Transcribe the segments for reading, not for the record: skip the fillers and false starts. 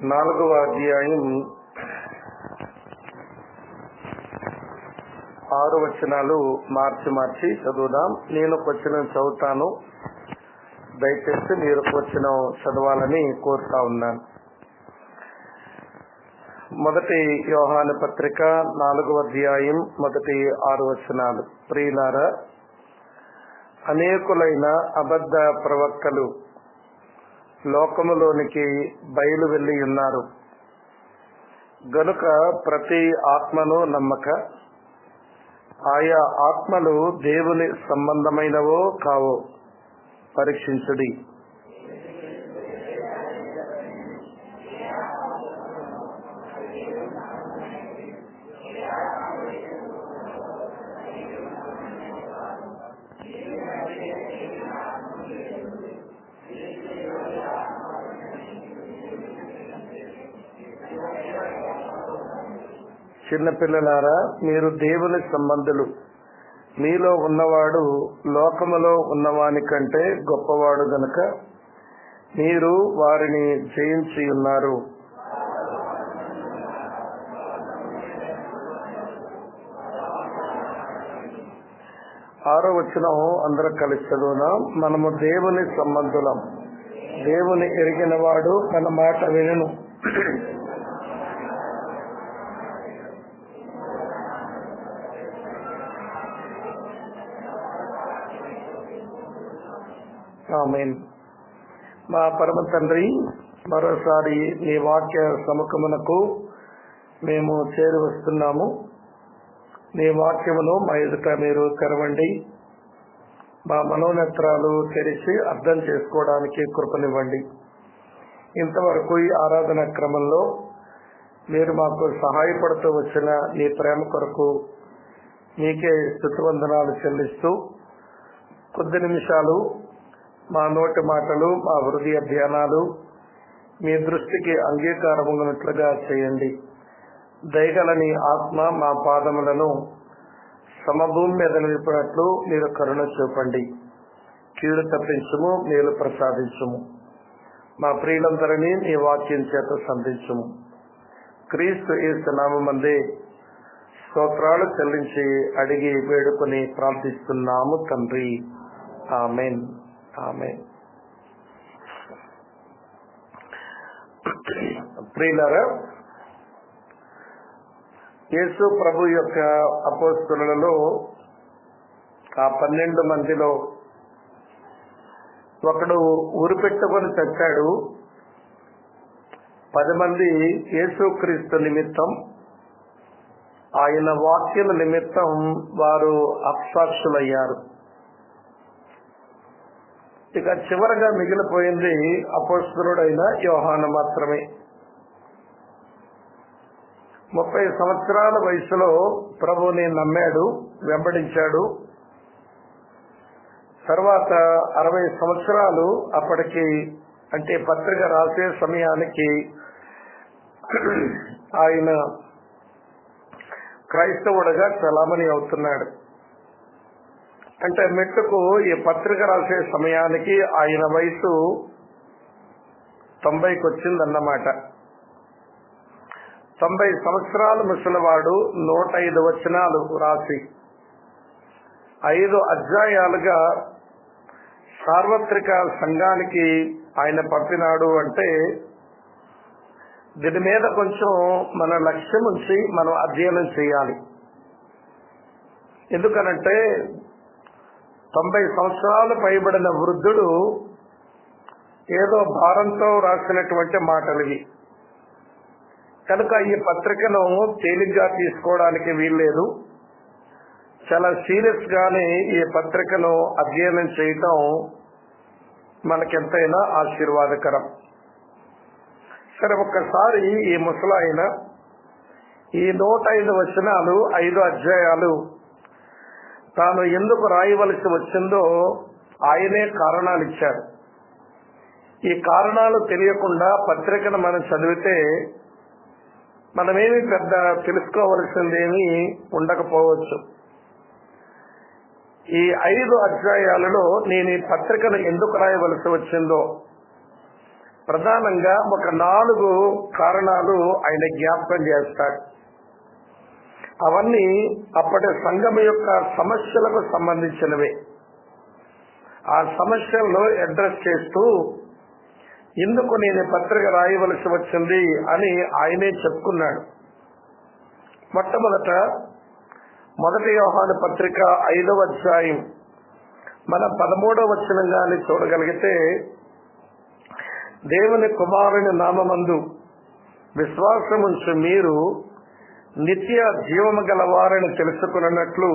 4వ అధ్యాయం 6 వచనాలు మార్చి చదువుదాం. నేను వచనం చదువుతాను, దయచేసి మీరు వచనం చదవాలని కోరుతా ఉన్నాను. మొదటి యోహాను పత్రిక 4వ అధ్యాయం మొదటి 6 వచనాలు. ప్రియులారా, అనేకులైన అబద్ధ ప్రవక్తలు లోకములోనికి బయలు వెళ్ళి ఉన్నారు గనుక ప్రతి ఆత్మను నమ్మక, ఆయా ఆత్మలు దేవుని సంబంధమైనవో కావో పరీక్షించుడి. చిన్నపిల్లలారా, మీరు దేవుని సంబంధులు. మీలో ఉన్నవాడు లోకములో ఉన్నవాని కంటే గొప్పవాడు గనుక మీరు వారిని జయించి ఉన్నారు. 6వ వచనం అందరూ కలిసి చదువుదాం. మనము దేవుని సంబంధులం, దేవుని ఎరిగిన వాడు మన మాట వినును. ఆమేన్. మా పరమ తండ్రి, మరోసారి నీ వాక్య సముఖమునకు మేము చేరి వస్తున్నాము. నీ వాక్యమును మా ఎదుట మీరు తెరవండి. మా మనోనేత్రాలు తెరిచి అర్థం చేసుకోవడానికి కృపనివ్వండి. ఇంతవరకు ఈ ఆరాధన క్రమంలో మీరు మాకు సహాయపడుతూ వచ్చిన నీ ప్రేమ కొరకు మీకే స్తుతివందనాలు చెల్లిస్తూ, కొద్ది నిమిషాలు మా నోటి మాటలు, మా హృదయ ధ్యానాలు మీ దృష్టికి అంగీకారమున్నట్లుగా చేయండి. దయగలని ఆత్మ మా పాదములను సమభూమి మీద నిలిపినట్లు మీరు కరుణ చూపండి. కీడు తప్పించుము, మేలు ప్రసాదించుము. మా ప్రియులందరినీ నీ వాక్యం చేత సంధించుము. క్రీస్తు యేసు నామమందే స్తోత్రాలు చెల్లించి అడిగి వేడుకొని ప్రార్థిస్తున్నాము తండ్రి. ఆమేన్. ఆమేన్. ప్రియులారా, యేసు ప్రభు యొక్క అపోస్తలులలో ఆ 12 మందిలో ఒకడు ఉరిపెట్టుకొని చచ్చాడు. 10 మంది యేసుక్రీస్తు నిమిత్తం, ఆయన వాక్యల నిమిత్తం వారు అప్సాక్షులయ్యారు. ఇక చివరగా మిగిలిపోయింది అపోస్తలుడైన యోహాను మాత్రమే. 30 సంవత్సరాల వయసులో ప్రభువుని నమ్మాడు, వెంబడించాడు. తర్వాత 60 సంవత్సరాలు అప్పటికి, అంటే పత్రిక రాసే సమయానికి ఆయన క్రైస్తవుడుగా చలామణి అవుతున్నాడు. అంటే మెట్టుకు ఈ పత్రిక రాసే సమయానికి ఆయన వయసు 90కి వచ్చిందన్నమాట. 90 సంవత్సరాల ముసలివాడు 105 వచనాలు రాసి 5 అధ్యాయాలుగా సార్వత్రిక సంఘానికి ఆయన పంపినాడు. అంటే దీని మీద కొంచెం మన లక్ష్యం ఉంచి మనం అధ్యయనం చేయాలి. ఎందుకనంటే 90 సంవత్సరాలు పైబడిన వృద్ధుడు ఏదో భారంతో రాసినటువంటి మాటలు ఇవి. కనుక ఈ పత్రికను తేలిగ్గా తీసుకోవడానికి వీల్లేదు. చాలా సీరియస్ గానే ఈ పత్రికను అధ్యయనం చేయటం మనకెంతైనా ఆశీర్వాదకరం. సరే, ఒక్కసారి ఈ ముసలాయన ఈ 105 వచనాలు, 5 అధ్యాయాలు తాను ఎందుకు రాయవలసి వచ్చిందో ఆయనే కారణాలు ఇచ్చారు. ఈ కారణాలు తెలియకుండా పత్రికను మనం చదివితే మనమేమి పెద్ద తెలుసుకోవలసిందేమీ ఉండకపోవచ్చు. ఈ 5 అధ్యాయాలలో నేను ఈ పత్రికను ఎందుకు రాయవలసి వచ్చిందో ప్రధానంగా ఒక 4 కారణాలు ఆయన జ్ఞాపకం చేస్తాడు. అవన్నీ అప్పటి సంఘం యొక్క సమస్యలకు సంబంధించినవే. ఆ సమస్యలను అడ్రస్ చేస్తూ ఎందుకు నేను పత్రిక రాయవలసి వచ్చింది అని ఆయనే చెప్పుకున్నాడు. మొట్టమొదట 1 యోహాను పత్రిక 5వ అధ్యాయం మనం 13వ వచనంగానే చూడగలిగితే, దేవుని కుమారుని నామమందు విశ్వాసముంచు మీరు నిత్య జీవము గలవారని తెలుసుకున్నట్లు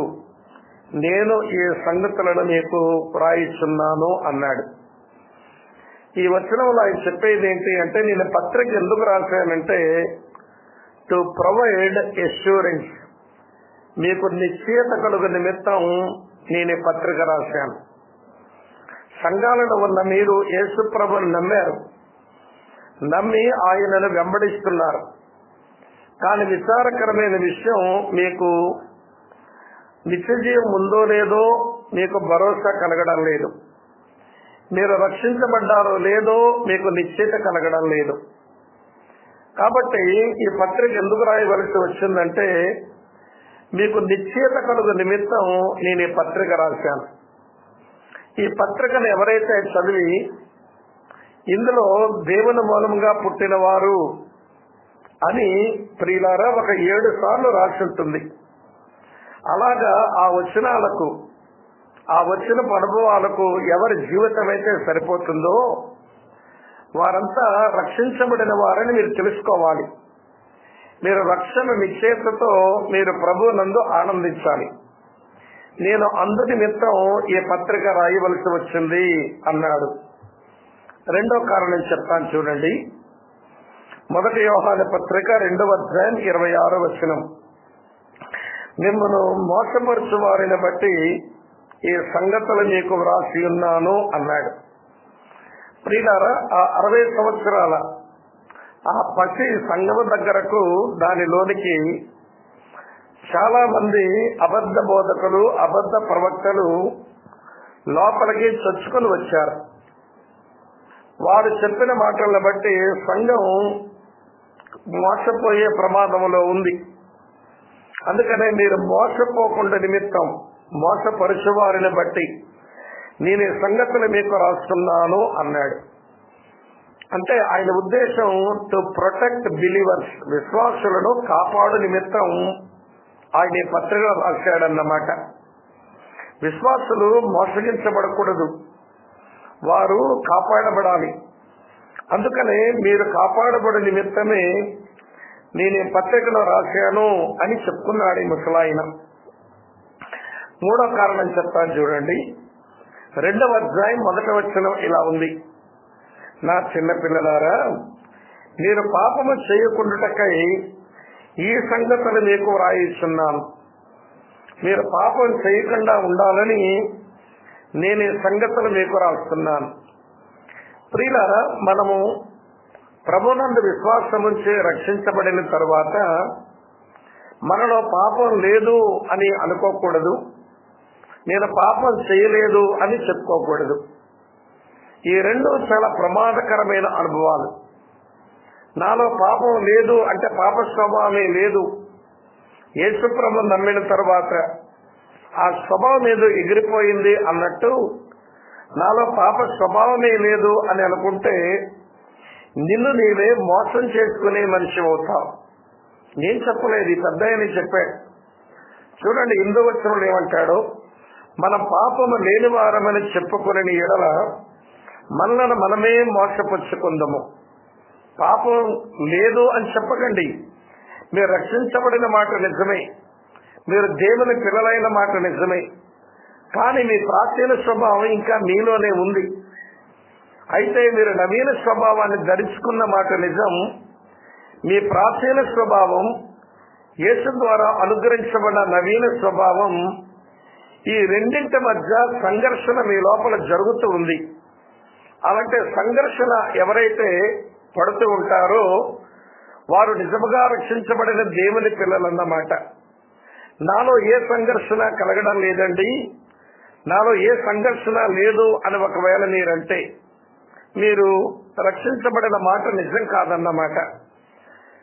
నేను ఈ సంగతులను మీకు వ్రాయిచున్నాను అన్నాడు. ఈ వచనంలో ఆయన చెప్పేది ఏంటి అంటే, నేను పత్రిక ఎందుకు రాశానంటే టు ప్రొవైడ్ ఎష్యూరెన్స్, మీకు నిశ్చయత కలుగు నిమిత్తం నేను ఈ పత్రిక రాశాను. సంఘాలలో ఉన్న మీరు యేసు ప్రభువుని నమ్మారు, నమ్మి ఆయనను వెంబడిస్తున్నారు. కానీ విచారకరమైన విషయం, మీకు నిత్యజీవం ఉందో లేదో మీకు భరోసా కలగడం లేదు. మీరు రక్షించబడ్డారో లేదో మీకు నిశ్చయిత కలగడం లేదు. కాబట్టి ఈ పత్రిక ఎందుకు రాయవలసి వచ్చిందంటే, మీకు నిశ్చయిత కలుగు నిమిత్తం నేను ఈ పత్రిక రాశాను. ఈ పత్రికను ఎవరైతే చదివి ఇందులో దేవుని మూలంగా పుట్టిన వారు అని ప్రియులారా ఒక 7 సార్లు రాసి ఉంటుంది. అలాగా ఆ వచనాలకు, ఆ వచ్చిన అనుభవాలకు ఎవరి జీవితం అయితే సరిపోతుందో వారంతా రక్షించబడిన వారని మీరు తెలుసుకోవాలి. మీరు రక్షణ నిశ్చయతతో మీరు ప్రభువునందు ఆనందించాలి. నేను అందు నిమిత్తం ఈ పత్రిక రాయవలసి వచ్చింది అన్నాడు. రెండో కారణం చెప్తాను చూడండి. 1 యోహాను పత్రిక 2వ అధ్యాయం 26వ వచనం, మిమ్మల్ని మోసపరచు వారిని బట్టి ఈ సంగతులు మీకు వ్రాసి ఉన్నాను అన్నాడు. ప్రియులారా, ఆ 60 సంవత్సరాల ఆ పసి సంఘం దగ్గరకు, దానిలోనికి చాలా మంది అబద్ధ బోధకులు, అబద్ధ ప్రవక్తలు లోపలికి చొచ్చుకొని వచ్చారు. వారు చెప్పిన మాటలను బట్టి సంఘం మోసపోయే ప్రమాదంలో ఉంది. అందుకనే మీరు మోసపోకుండా నిమిత్తం, మోసపరుచు వారిని బట్టి నేను ఈ సంగతులు మీకు రాస్తున్నాను అన్నాడు. అంటే ఆయన ఉద్దేశం టు ప్రొటెక్ట్ బిలీవర్స్, విశ్వాసులను కాపాడు నిమిత్తం ఆయన ఈ పత్రిక రాశాడన్నమాట. విశ్వాసులు మోసగించబడకూడదు, వారు కాపాడబడాలి. అందుకనే మీరు కాపాడబడి నిమిత్తమే నేను ఈ పత్రికను రాశాను అని చెప్పుకున్నాడు ఈ ముసలాయన. మూడో కారణం చెప్తాను చూడండి. 2వ అధ్యాయం 1వ వచనం ఇలా ఉంది, నా చిన్న పిల్లలారా, మీరు పాపము చేయకుండాటకై ఈ సంగతులు మీకు వ్రాయిస్తున్నాను. మీరు పాపం చేయకుండా ఉండాలని నేను ఈ సంగతులు మీకు రాస్తున్నాను. ప్రియులారా, మనము ప్రభునందు విశ్వాసముంచి రక్షించబడిన తరువాత మనలో పాపం లేదు అని అనుకోకూడదు, నేను పాపం చేయలేదు అని చెప్పుకోకూడదు. ఈ రెండు చాలా ప్రమాదకరమైన అనుభవాలు. నాలో పాపం లేదు అంటే పాప స్వభావమే లేదు. యేసు ప్రభువును నమ్మిన తర్వాత ఆ స్వభావం ఏదో ఎగిరిపోయింది అన్నట్టు నాలో పాప స్వభావమే లేదు అని అనుకుంటే నిన్ను నీవే మోసం చేసుకునే మనిషి అవుతావు. నేను చెప్పలేదు, ఈ పెద్దయ్యని చెప్పాడు. చూడండి, 8వ వచనంలో ఏమంటాడో, మనం పాపము లేని వారమని చెప్పుకుని ఎడల మనలను మనమే మోసపుచ్చుకుందాము. పాపం లేదు అని చెప్పకండి. మీరు రక్షించబడిన మాట నిజమే, మీరు దేవుని పిల్లలైన మాట నిజమే, కానీ మీ ప్రాచీన స్వభావం ఇంకా మీలోనే ఉంది. అయితే మీరు నవీన స్వభావాన్ని ధరించుకున్న మాట నిజం. మీ ప్రాచీన స్వభావం, యేసు ద్వారా అనుగ్రహించబడిన నవీన స్వభావం, ఈ రెండింటి మధ్య సంఘర్షణ మీ లోపల జరుగుతూ ఉంది. అలాంటి సంఘర్షణ ఎవరైతే పడుతూ ఉంటారో వారు నిజముగా రక్షించబడిన దేవుని పిల్లలన్నమాట. నాలో ఏ సంఘర్షణ కలగడం లేదండి, నాలో ఏ సంఘర్షణ లేదు అని ఒకవేళ మీరంటే మీరు రక్షించబడిన మాట నిజం కాదన్నమాట.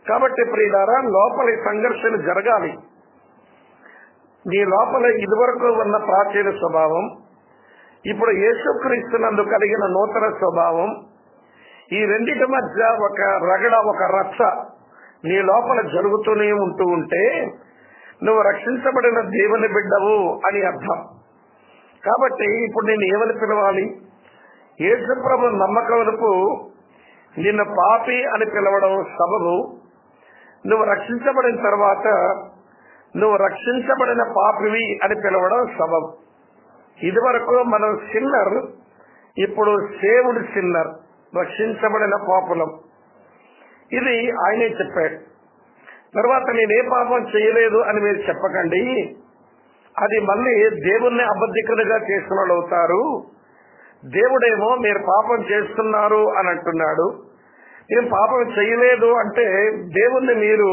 కాబట్టి ప్రియులారా, లోపలి సంఘర్షణ జరగాలి. నీ లోపల ఇదివరకు ఉన్న ప్రాచీన స్వభావం, ఇప్పుడు యేసుక్రీస్తునందు కలిగిన నూతన స్వభావం, ఈ రెండిటి మధ్య ఒక రగడ, ఒక రచ్చ నీ లోపల జరుగుతూనే ఉంటే నువ్వు రక్షించబడిన దేవుని బిడ్డవు అని అర్థం. కాబట్టి ఇప్పుడు నేను ఏమని పిలవాలి? యేసు ప్రభు నమ్మకమునకు నిన్ను పాపి అని పిలవడం సబబు. నువ్వు రక్షించబడిన తర్వాత నువ్వు రక్షించబడిన పాపివి అని పిలవడం సబబు. ఇదివరకు మనం సిన్నర్, ఇప్పుడు సేవుడు సిన్నర్, రక్షించబడిన పాపులం. ఇది ఆయనే చెప్పాడు. తర్వాత నేనే పాపం చేయలేదు అని మీరు చెప్పకండి, అది మళ్ళీ దేవుణ్ణి అబద్ధికులుగా చేసిన వాళ్ళు అవుతారు. దేవుడేమో మీరు పాపం చేస్తున్నారు అని అంటున్నాడు, నేను పాపం చేయలేదు అంటే దేవుణ్ణి మీరు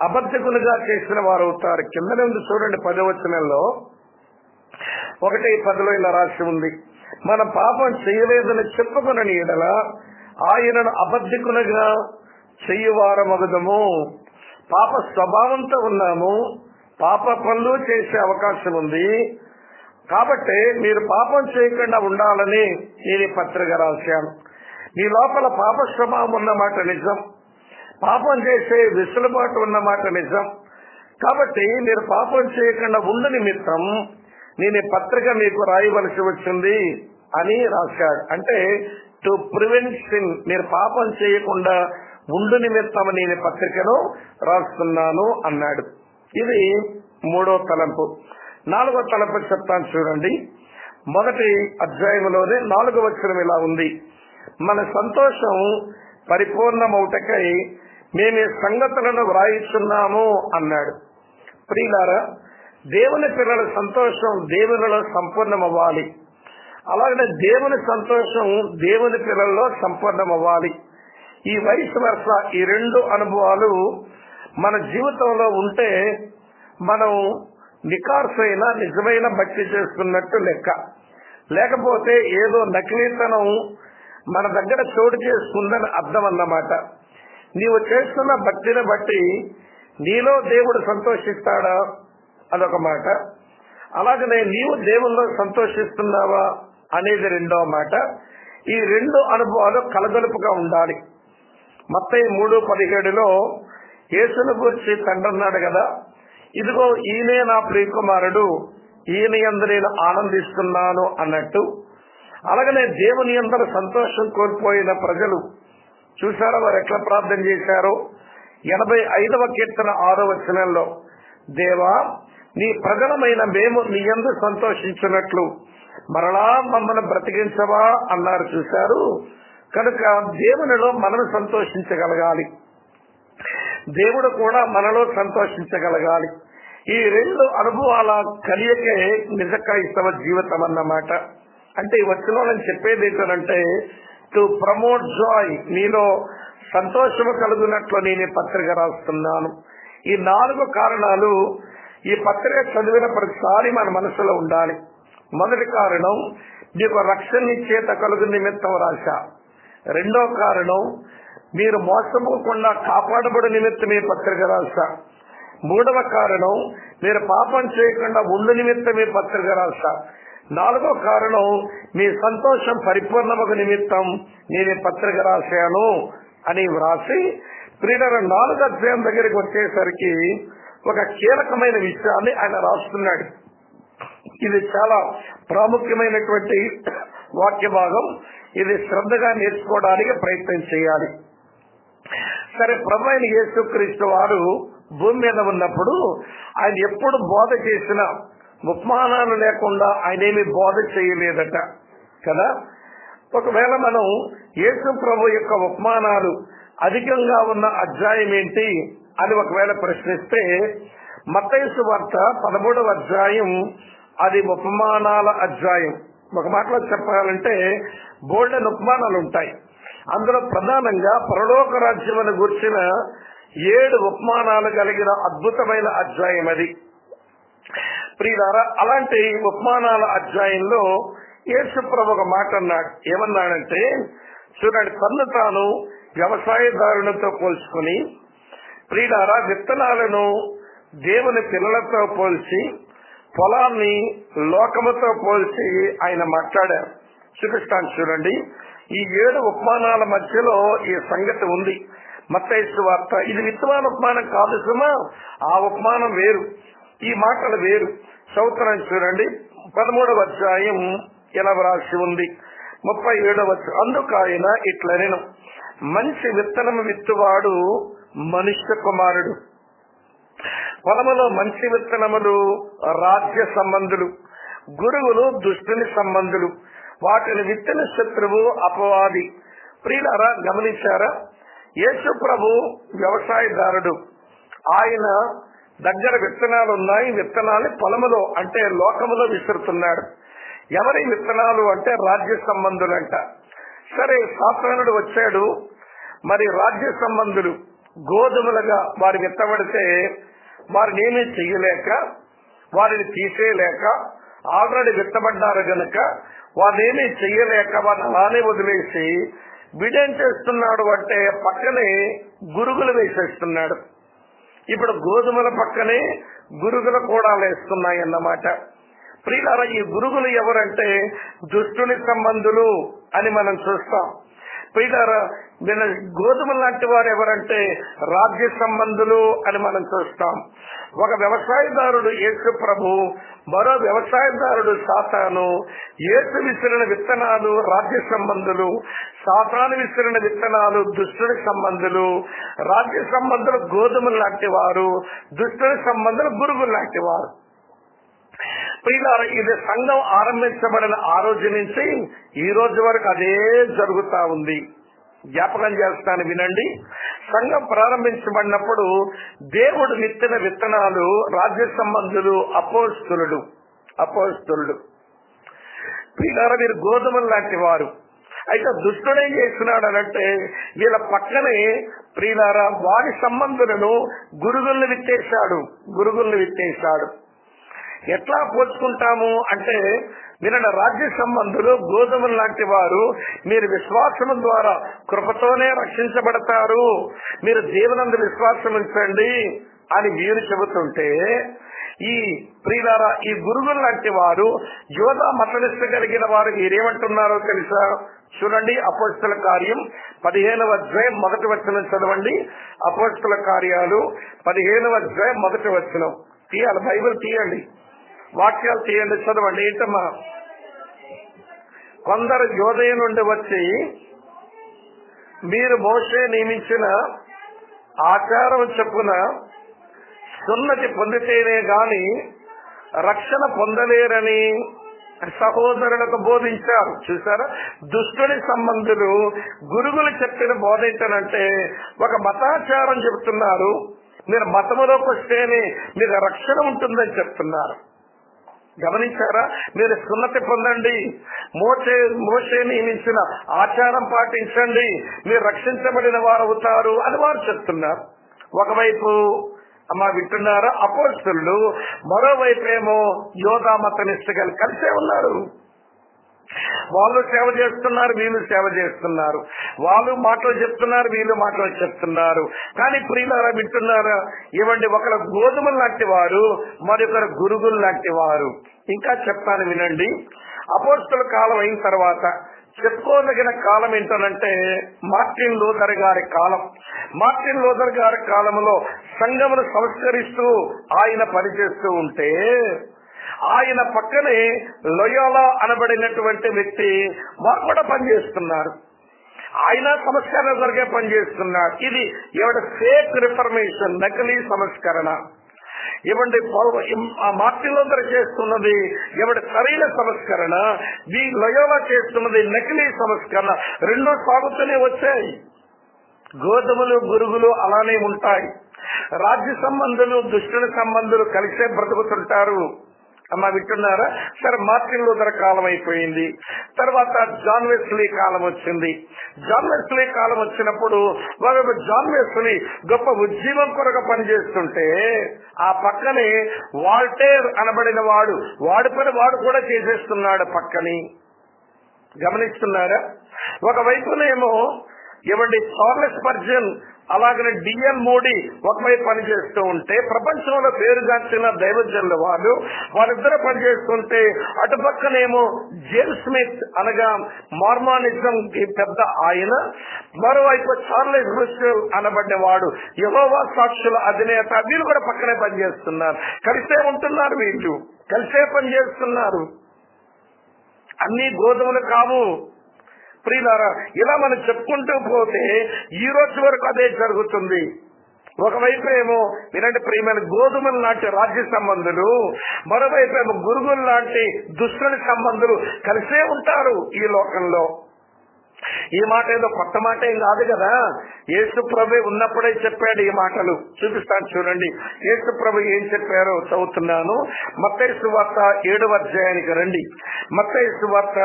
అబద్ధికులుగా చేసిన వారు అవుతారు. కింద నుండి చూడండి, 10వ వచనంలో 1:10 ఇలా రాసి ఉంది, మనం పాపం చేయలేదని చెప్పుకుని ఎడల ఆయనను అబద్ధికులుగా చెయ్యువారమగుదము. పాప స్వభావంతో ఉన్నాము, పాప పనులు చేసే అవకాశం ఉంది. కాబట్టి మీరు పాపం చేయకుండా ఉండాలని నేను ఈ పత్రిక రాశాను. మీ లోపల పాప స్వభావం ఉన్నమాట నిజం, పాపం చేసే వెసులుబాటు ఉన్నమాట నిజం. కాబట్టి మీరు పాపం చేయకుండా ఉండ నిమిత్తం నేను ఈ పత్రిక మీకు రాయవలసి వచ్చింది అని రాశాడు. అంటే టు ప్రివెంట్ సిన్, మీరు పాపం చేయకుండా ఉండు నిమిత్తం నేను పత్రికను రాస్తున్నాను అన్నాడు. ఇది 3వ తలంపు. 4వ తలంపు చెప్తాను చూడండి. 1వ అధ్యాయంలోనే 4వ వచనం ఇలా ఉంది, మన సంతోషం పరిపూర్ణమౌటకై మేము ఈ సంగతులను వ్రాయిస్తున్నాము అన్నాడు. ప్రియులారా, దేవుని పిల్లల సంతోషం దేవునిలో సంపూర్ణమవ్వాలి. అలాగే దేవుని సంతోషం దేవుని పిల్లల్లో సంపూర్ణమవ్వాలి. ఈ వయసు వరుస, ఈ 2 అనుభవాలు మన జీవితంలో ఉంటే మనం నికార్సైన నిజమైన భక్తి చేస్తున్నట్టు లెక్క. లేకపోతే ఏదో నకిలీతనం మన దగ్గర చోటు చేసుకుందని అర్థం అన్నమాట. నీవు చేస్తున్న భక్తిని బట్టి నీలో దేవుడు సంతోషిస్తాడా అదొక మాట. అలాగనే నీవు దేవుల్లో సంతోషిస్తున్నావా అనేది 2వ మాట. ఈ 2 అనుభవాలు కలగలుపుగా ఉండాలి. మత్తయి 3:17లో యేసును గురించి తండ్రి అన్నాడు కదా, ఇదిగో ఈయనే నా ప్రియకుమారుడు, ఈయన యందు నేను ఆనందిస్తున్నాను అన్నట్టు. అలాగనే దేవుని యందు సంతోషం కోల్పోయిన ప్రజలు చూసారా వారు ఎట్లా ప్రార్థన చేశారో? 85వ కీర్తన 6వ వచనంలో, దేవా నీ ప్రజలమైన మేము నీ యందు సంతోషించినట్లు మరలా మమ్మల్ని బ్రతికించవా అన్నారు. చూశారు? కనుక దేవునిలో మనం సంతోషించగలగాలి, దేవుడు కూడా మనలో సంతోషించగలగాలి. ఈ 2 అనుభవాల కలియకే నిజ క్రైస్తవ జీవితం అన్నమాట. అంటే ఈ వచనంలో చెప్పేది ఏంటంటే టు ప్రమోట్ జాయ్, నీలో సంతోషము కలుగునట్లు నేను ఈ పత్రిక రాస్తున్నాను. ఈ 4 కారణాలు ఈ పత్రిక చదివిన ప్రతిసారి మన మనసులో ఉండాలి. మొదటి కారణం, మీకు రక్షణ చేత కలుగు నిమిత్తం రాశా. 2వ కారణం, మీరు మోసపోకుండా కాపాడబడి నిమిత్తం ఈ పత్రిక రాశా. 3వ కారణం, మీరు పాపం చేయకుండా ఉండు నిమిత్తం ఈ పత్రిక రాశా. 4వ కారణం, మీ సంతోషం పరిపూర్ణమగు నిమిత్తం నేను ఈ పత్రిక రాశాను అని వ్రాసి, ప్రియులారా 4వ అధ్యాయం దగ్గరికి వచ్చేసరికి ఒక కీలకమైన విషయాన్ని ఆయన రాస్తున్నాడు. ఇది చాలా ప్రాముఖ్యమైనటువంటి వాక్య భాగం. ఇది శ్రద్ధగా నేర్చుకోవడానికి ప్రయత్నం చేయాలి. సరే, ప్రభువైన యేసుక్రీస్తు వారు భూమి మీద ఉన్నప్పుడు ఆయన ఎప్పుడు బోధ చేసినా ఉపమానాలు లేకుండా ఆయనేమి బోధ చేయలేదట కదా. ఒకవేళ మనం యేసు ప్రభు యొక్క ఉపమానాలు అధికంగా ఉన్న అధ్యాయం ఏంటి అని ఒకవేళ ప్రశ్నిస్తే, మత్తయి సువార్త 13వ అధ్యాయం అది ఉపమానాల అధ్యాయం. ఒక మాటలో చెప్పాలంటే బోల్డెన్ ఉపమానాలు ఉంటాయి. అందులో ప్రధానంగా పరలోక రాజ్యమును గుర్చిన 7 ఉపమానాలు కలిగిన అద్భుతమైన అధ్యాయం అది. ప్రియులారా, అలాంటి ఉపమానాల అధ్యాయంలో యేసు ప్రభు ఒక మాట అన్నాడు. ఏమన్నాడంటే, చూడండి, తన్ను తాను వ్యవసాయదారులతో పోల్చుకుని, ప్రియులారా, విత్తనాలను దేవుని పిల్లలతో పోల్చి, పొలాన్ని లోకముతో పోల్చి ఆయన మాట్లాడారు. చూపిస్తాను చూడండి. ఈ 7 ఉపమానాల మధ్యలో ఈ సంగతి ఉంది. మత్తయి సువార్త, ఇది విత్తనాల ఉపమానం కాదు సుమా, ఆ ఉపమానం వేరు, ఈ మాటలు వేరు. చదువుతున్నాను చూడండి. 13వ అధ్యాయం ఇలా వ్రాసి ఉంది. 37వ వచనం, అందుకు ఆయన ఇట్లనెను, మంచి విత్తనము విత్తువాడు మనుష్య కుమారుడు. పొలములో మంచి విత్తనములు రాజ్య సంబంధులు, గురువులు దుష్టుని సంబంధులు, వాటిని విత్తన శత్రువు అపవాది. ప్రియులారా, గమనించారా? యేసు ప్రభు వ్యవసాయదారుడు. ఆయన దగ్గర విత్తనాలు ఉన్నాయి. విత్తనాన్ని పొలములో అంటే లోకములో విసురుతున్నాడు. ఎవరి విత్తనాలు అంటే రాజ్య సంబంధులంట. సరే, సాతానుడు వచ్చాడు. మరి రాజ్య సంబంధులు గోధుమలుగా వారు విత్తబడితే వారిని ఏమీ చెయ్యలేక, వారిని తీసేయలేక, ఆల్రెడీ విత్తబడ్డారు గనుక వారిని ఏమీ చెయ్యలేక వారిని అలానే వదిలేసి వీడేం చేస్తున్నాడు అంటే పక్కనే గురుగులు వేసేస్తున్నాడు. ఇప్పుడు గోధుమల పక్కనే గురుగులు కూడా వేస్తున్నాయి అన్నమాట. ప్రియులారా, ఈ గురుగులు ఎవరంటే దుష్టుని సంబంధులు అని మనం చూస్తాం. ప్రియులారా, గోధుమ లాంటి వారు ఎవరంటే రాజ్య సంబంధులు అని మనం చూస్తాం. ఒక వ్యవసాయదారుడు యేసు ప్రభు, మరో వ్యవసాయదారుడు సాతాను. యేసు విసిరిన విత్తనాలు రాజ్య సంబంధులు, సాతాను విసిరిన విత్తనాలు దుష్టుని సంబంధులు. రాజ్య సంబంధులు గోధుమలు లాంటి వారు, దుష్టుని సంబంధులు గురుగులు లాంటి వారు. ప్రియులారా, ఇది సంఘం ఆరంభించబడిన ఆ రోజు నుంచి ఈ రోజు వరకు అదే జరుగుతా ఉంది. జ్ఞాపకం చేస్తాను, వినండి. సంఘం ప్రారంభించబడినప్పుడు దేవుడు విత్తిన విత్తనాలు రాజ్య సంబంధులు, అపోస్తులుడు. ప్రియులారా, వీరు గోధుమలు లాంటి వారు. అయితే దుష్టుడు ఏం చేస్తున్నాడు అనంటే వీళ్ళ పక్కనే ప్రియులారా వారి సంబంధులను గురుగుల్ని విత్తేశాడు. ఎట్లా పోల్చుకుంటాము అంటే, వినండి, రాజ్య సంబంధులు గోధుమలు లాంటి వారు. మీరు విశ్వాసము ద్వారా కృపతోనే రక్షించబడతారు, మీరు దేవునందు విశ్వాసం ఉంచండి అని వీరు చెబుతుంటే, ఈ ప్రియులారా ఈ గురుగులు లాంటి వారు, యోధా మతనిష్ట కలిగిన వారు మీరేమంటున్నారో తెలుసా? చూడండి, అపోస్తల కార్యం 15వ అధ్యాయం 1వ వచనం చదవండి. అపోస్తల కార్యాలు 15వ అధ్యాయం 1వ వచనం. తీయాలి, బైబిల్ తీయండి, వాక్యాలు తీయండి, చదవండి. ఏంటమ్మా? కొందరు యోదయ నుండి వచ్చి, మీరు మోషే నియమించిన ఆచారం చొప్పున సున్నతి పొందితేనే గాని రక్షణ పొందలేరని సహోదరులకు బోధించారు. చూసారా? దుష్టుని సంబంధులు గురుగులు చెప్పిన బోధ ఏంటంటే ఒక మతాచారం చెబుతున్నారు. మీరు మతములోకి వస్తేనే మీకు రక్షణ ఉంటుందని చెప్తున్నారు. గమనించారా? మీరు సున్నతి పొందండి, మోషే నియమించిన ఆచారం పాటించండి, మీరు రక్షించబడిన వారు అవుతారు అని వారు చెప్తున్నారు. ఒకవైపు వింటున్నారా అపోస్తలులు, మరోవైపు ఏమో యోధా మతనిష్టలు కలిసే ఉన్నారు. వాళ్ళు సేవ చేస్తున్నారు, వీళ్ళు సేవ చేస్తున్నారు. వాళ్ళు మాటలు చెప్తున్నారు, వీళ్ళు మాటలు చెప్తున్నారు. కానీ ప్రియులారా, వింటున్నారా? ఇవ్వండి, ఒకరు గోధుమలు లాంటి వారు, మరొకరు గురుగులు లాంటి వారు. ఇంకా చెప్తాను, వినండి. అపోస్తల కాలం అయిన తర్వాత చెప్పుకోదగిన కాలం ఏంటనంటే మార్టిన్ లూథర్ గారి కాలం. మార్టిన్ లూథర్ గారి కాలంలో సంఘమును సంస్కరిస్తూ ఆయన పనిచేస్తూ ఉంటే, ఆయన పక్కనే లోయోలా అనబడినటువంటి వ్యక్తి వారు కూడా పనిచేస్తున్నారు. ఆయన సంస్కరణ కొరకే పనిచేస్తున్నాడు. ఇది ఎవడ ఫేక్ రిఫర్మేషన్, నకిలీ సంస్కరణ. ఇవ్వండి, మార్టిన్ లూథర్ చేస్తున్నది ఎవడి సరైన సంస్కరణ, ఈ లోయోలా చేస్తున్నది నకిలీ సంస్కరణ. రెండో సాగుతూనే వచ్చాయి. గోధుమలు గురుగులు అలానే ఉంటాయి. రాజ్య సంబంధులు దుష్టుల సంబంధులు కలిసే బ్రతుకుతుంటారు. వింటున్నారా? సరే, మార్టిన్ లూథర్ కాలం అయిపోయింది. తర్వాత జాన్ వెస్లీ కాలం వచ్చింది. జాన్ వెస్లీ కాలం వచ్చినప్పుడు జాన్ వెస్లీ గొప్ప ఉద్యమం కొరకు పనిచేస్తుంటే ఆ పక్కనే వాల్టేర్ అనబడిన వాడి పని వాడు కూడా చేసేస్తున్నాడు పక్కని. గమనిస్తున్నారా? ఒకవైపునేమో ఏమండి చార్లెస్ స్పర్జన్, అలాగనే డిఎల్ మోడీ ఒకవైపు పనిచేస్తూ ఉంటే, ప్రపంచంలో పేరుగాంచిన దైవజనుల వారిద్దరూ పనిచేస్తుంటే, అటుపక్కనేమో జేమ్స్ స్మిత్ అనగా మార్మానిజం కి పెద్ద ఆయన, మరోవైపు చార్లెస్ రస్సెల్ అనబడ్డవాడు యెహోవా సాక్షుల అధినేత, వీళ్ళు కూడా పక్కనే పనిచేస్తున్నారు. కలిసే ఉంటున్నారు, వీళ్ళు కలిసే పనిచేస్తున్నారు. అన్ని గోధుమలు కావు ప్రియులారా. ఇలా మనం చెప్పుకుంటూ పోతే ఈ రోజు వరకు అదే జరుగుతుంది. ఒకవైపు ఏమో ఇలాంటి ప్రియమైన గోధుమలు లాంటి రాజ్య సంబంధులు, మరోవైపు ఏమో గురుగులు లాంటి దుష్టుని సంబంధులు కలిసే ఉంటారు ఈ లోకంలో. ఈ మాట ఏదో కొత్త మాట ఏం కాదు కదా, యేసు ప్రభు ఉన్నప్పుడే చెప్పాడు ఈ మాటలు. చూపిస్తాను చూడండి, యేసు ప్రభు ఏం చెప్పారో చదువుతున్నాను. మత్తయి సువార్త 7వ అధ్యాయానికి రండి. మత్తయి సువార్త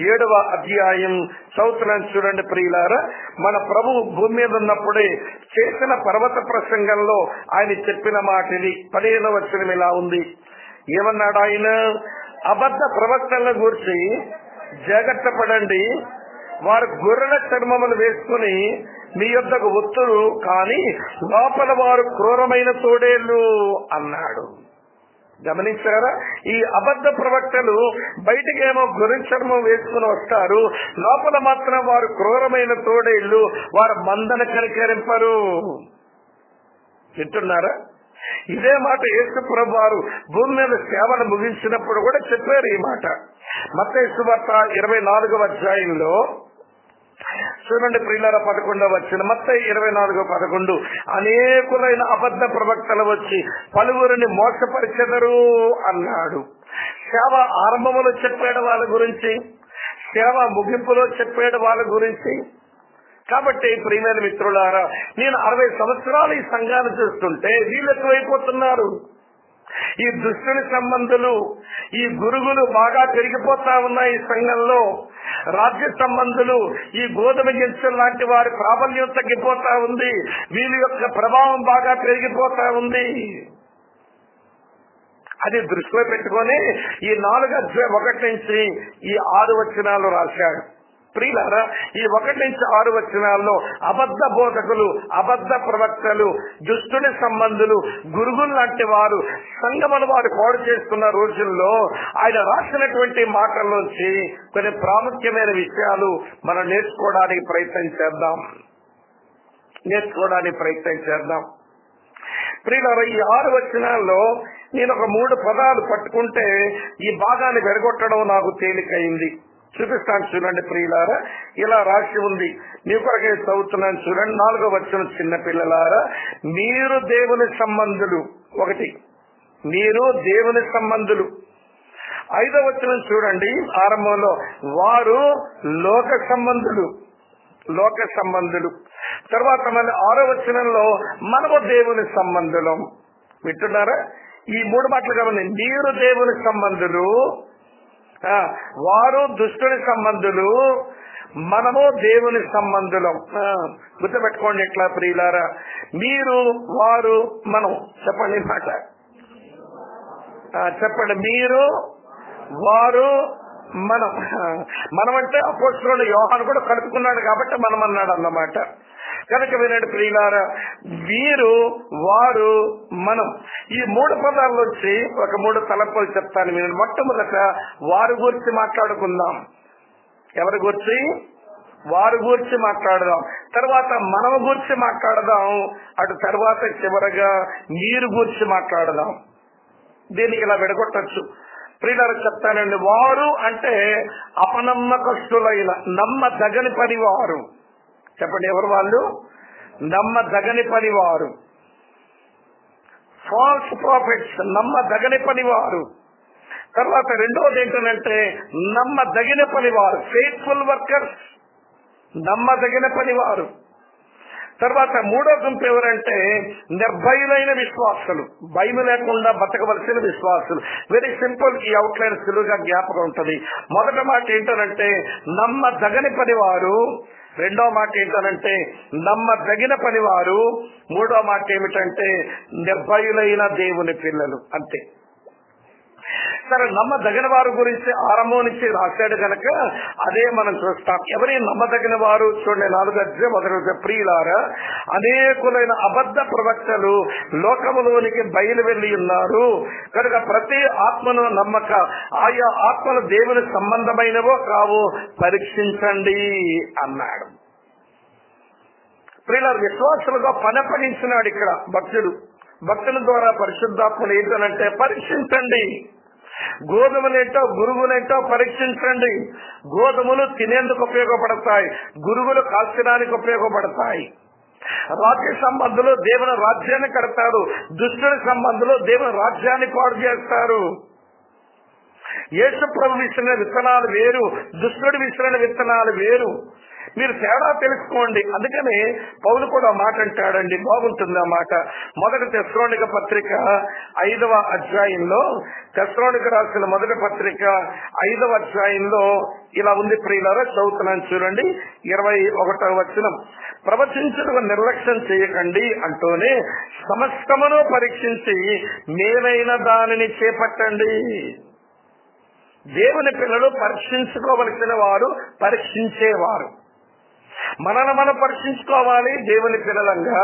7వ అధ్యాయం చదువుతున్నాను చూడండి ప్రియులారా. మన ప్రభు భూమి మీద ఉన్నప్పుడే చేసిన పర్వత ప్రసంగంలో ఆయన చెప్పిన మాట ఇది. 15వ వచనం ఇలా ఉంది. ఏమన్నాడు ఆయన? అబద్ధ ప్రవక్తల గురించి జాగ్రత్త పడండి, వారు గొర్రెల చర్మములు వేసుకుని మీ యొద్దకు ఒత్తురు, కానీ లోపల వారు క్రూరమైన తోడేళ్లు అన్నాడు. గమనించారా? ఈ అబద్ధ ప్రవక్తలు బయటికేమో గొర్రె చర్మం వేసుకుని వస్తారు, లోపల మాత్రం వారు క్రూరమైన తోడేళ్లు, వారు మందను కనికరింపరు. వింటున్నారా? ఇదే మాట యేసు ప్రభు వారు భూమి మీద సేవను ముగించినప్పుడు కూడా చెప్పారు ఈ మాట. మత్తయి సువార్త 24వ అధ్యాయంలో చూడండి ప్రియులారా, 11వ వచనం. మత్తయి 24:11. అనేకులైన అబద్ధ ప్రవక్తలు వచ్చి పలువురిని మోసపరిచెదరు అన్నాడు. సేవ ఆరంభంలో చెప్పాడు వాళ్ళ గురించి, సేవ ముగింపులో చెప్పాడు వాళ్ళ గురించి. కాబట్టి ప్రియమైన మిత్రులారా, నేను 60 సంవత్సరాలు ఈ సంఘాన్ని చూస్తుంటే వీళ్ళు ఎక్కువైపోతున్నారు. ఈ దుష్టుని సంబంధులు, ఈ గురుగులు బాగా పెరిగిపోతా ఉన్నాయి ఈ సంఘంలో. రాజ్య సంబంధులు, ఈ గోధుమ గింజలు లాంటి వారి ప్రాబల్యం తగ్గిపోతా ఉంది, వీళ్ళ యొక్క ప్రభావం బాగా పెరిగిపోతా ఉంది. అది దృష్టిలో పెట్టుకొని ఈ 4:1 నుంచి ఈ 6 వచనాలు రాశాడు. ప్రియులారా, ఈ 1 నుంచి 6 వచనాల్లో అబద్ధ బోధకులు, అబద్ధ ప్రవక్తలు, దుష్టుని సంబంధులు, గురుగులు లాంటి వారు సంఘమును వారు పాడు చేస్తున్న రోజుల్లో ఆయన రాసినటువంటి మాటల్లోంచి కొన్ని ప్రాముఖ్యమైన విషయాలు మనం నేర్చుకోవడానికి ప్రయత్నం చేద్దాం. ప్రియులారా, ఈ 6 వచనాల్లో నేను ఒక 3 పదాలు పట్టుకుంటే ఈ భాగాన్ని వెరగొట్టడం నాకు తేలికైంది. చూపిస్తాను చూడండి ప్రియులారా. ఇలా రాసి ఉంది, మీ కొరకే చదువుతున్నాను చూడండి. 4వ వచనం. చిన్న పిల్లలారా, మీరు దేవుని సంబంధులు. 1, మీరు దేవుని సంబంధులు. 5వ వచనం చూడండి ఆరంభంలో, వారు లోక సంబంధులు. తర్వాత మళ్ళీ 6వ వచనంలో మనము దేవుని సంబంధులం. వింటున్నారా? ఈ 3 మాటలు గమనించండి. మీరు దేవుని సంబంధులు, వారు దుష్టుని సంబంధులు, మనము దేవుని సంబంధులం. గుర్తుపెట్టుకోండి ఎట్లా ప్రియులారా, మీరు, వారు, మనం. చెప్పండి మాట, చెప్పండి. మీరు, వారు, మనం అంటే అపోస్తలుడు యోహాను కూడా కలుపుకున్నాడు కాబట్టి మనం అన్నాడు అన్నమాట. కనుక వినండి ప్రియులారా, వీరు, వారు, మనం, ఈ 3 పదాల నుంచి ఒక 3 తలంపులు చెప్తాను వినండి. మొట్టమొదట వారి గురించి మాట్లాడుకుందాం. ఎవరి గురించి? వారి గురించి మాట్లాడదాం. తర్వాత మనం గురించి మాట్లాడదాం. అటు తర్వాత చివరగా మీరు గురించి మాట్లాడదాం. దీనికి ఇలా విడగొట్టచ్చు. ప్రియులారా చెప్తానండి. వారు అంటే అపనమ్మకస్తులైన, నమ్మదగని పనివారు. చెప్పండి, ఎవరు వాళ్ళు? నమ్మదగని పనివారు. ఫాల్స్ ప్రాఫిట్స్, నమ్మదగని పనివారు. తర్వాత రెండోది ఏంటంటే నమ్మదగిన పనివారు, ఫెయిత్ఫుల్ వర్కర్స్, నమ్మదగిన పనివారు. తర్వాత 3వ గుంపు ఎవరంటే నిర్భయులైన విశ్వాసులు, భయం లేకుండా బతకవలసిన విశ్వాసులు. వెరీ సింపుల్, ఈ అవుట్లైన్ సులువుగా జ్ఞాపకం ఉంటుంది. మొదటి మాట ఏంటంటే నమ్మదగని పనివారు, రెండో మాట ఏంటంటే నమ్మదగిన పనివారు, మూడో మాట ఏమిటంటే నిర్భయులైన దేవుని పిల్లలు. అంతే. సరే, నమ్మదగిన వారి గురించి ఆరంభం నుంచి రాశాడు కనుక అదే మనం చూస్తాం. ఎవరి నమ్మదగిన వారు? చూడండి 4వ అధ్యాయం 1వ వచనం, ప్రియులారా, అనేకులైన అబద్ధ ప్రవక్తలు లోకములోనికి బయలు వెళ్లి ఉన్నారు కనుక ప్రతి ఆత్మను నమ్మక ఆయా ఆత్మలు దేవుని సంబంధమైనవో కావో పరీక్షించండి అన్నాడు. ప్రియులారా, విశ్వాసులుగా పనపగించినాడు ఇక్కడ భక్తుల ద్వారా పరిశుద్ధాత్మలు ఏంటనంటే పరీక్షించండి. గోధుమలేంటో గురుగులేంటో పరీక్షించండి. గోధుమలు తినేందుకు ఉపయోగపడతాయి, గురుగులు కాల్చడానికి ఉపయోగపడతాయి. రాజ్య సంబంధులు దేవుని రాజ్యాన్ని కడతారు, దుష్టుడి సంబంధులు దేవుని రాజ్యాన్ని పాడు చేస్తారు. యేసు ప్రభు విసిరిన విత్తనాలు వేరు, దుష్టుడి విసిరిన విత్తనాలు వేరు. మీరు తేడా తెలుసుకోండి. అందుకని పౌలు కూడా మాట అంటాడండి, బాగుంటుంది ఆ మాట. 1 తెస్సలోనిక పత్రిక 5వ అధ్యాయంలో, తెస్సలోనిక రాసిన 1 పత్రిక 5వ అధ్యాయంలో ఇలా ఉంది ప్రియులారా, చదువుతున్నాను చూడండి. 21వ వచనం, ప్రవచించడం నిర్లక్ష్యం చేయకండి అంటూనే సమస్తమును పరీక్షించి మేలైన దానిని చేపట్టండి. దేవుని పిల్లలు పరీక్షించుకోవలసిన వారు, పరీక్షించేవారు. మనల్ని మనం పరీక్షించుకోవాలి దేవుని పిల్లలంగా.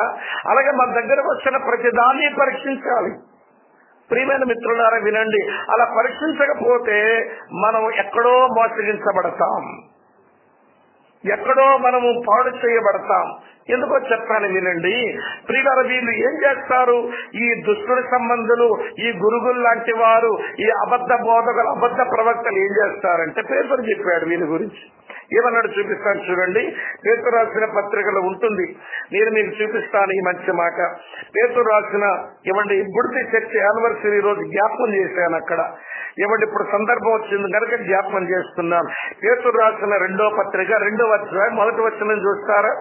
అలాగే మన దగ్గరకు వచ్చిన ప్రతిదాన్ని పరీక్షించాలి. ప్రియమైన మిత్రులారా వినండి, అలా పరీక్షించకపోతే మనం ఎక్కడో మోసగించబడతాం, ఎక్కడో మనము పాడు చేయబడతాం. ఎందుకో చెప్తాను వినండి. ప్రియులారా, వీళ్ళు ఏం చేస్తారు? ఈ దుష్టుడి సంబంధులు, ఈ గురుగులు లాంటి వారు, ఈ అబద్ధ బోధకులు, అబద్ధ ప్రవక్తలు ఏం చేస్తారంటే, పేతురు చెప్పాడు వీళ్ళ గురించి. ఏమన్నాడు చూపిస్తాను చూడండి. పేతురు రాసిన పత్రికలో ఉంటుంది, నేను మీకు చూపిస్తాను ఈ మంచి మాట. పేతురు రాసిన బుడితి చర్చ యానివర్సరీ రోజు జ్ఞాపకం చేశాను అక్కడ. ఇప్పుడు సందర్భం వచ్చింది కనుక జ్ఞాపకం చేస్తున్నాను. పేతురు రాసిన 2వ పత్రిక 2వ అధ్యాయం 1వ వచనం చూస్తారా?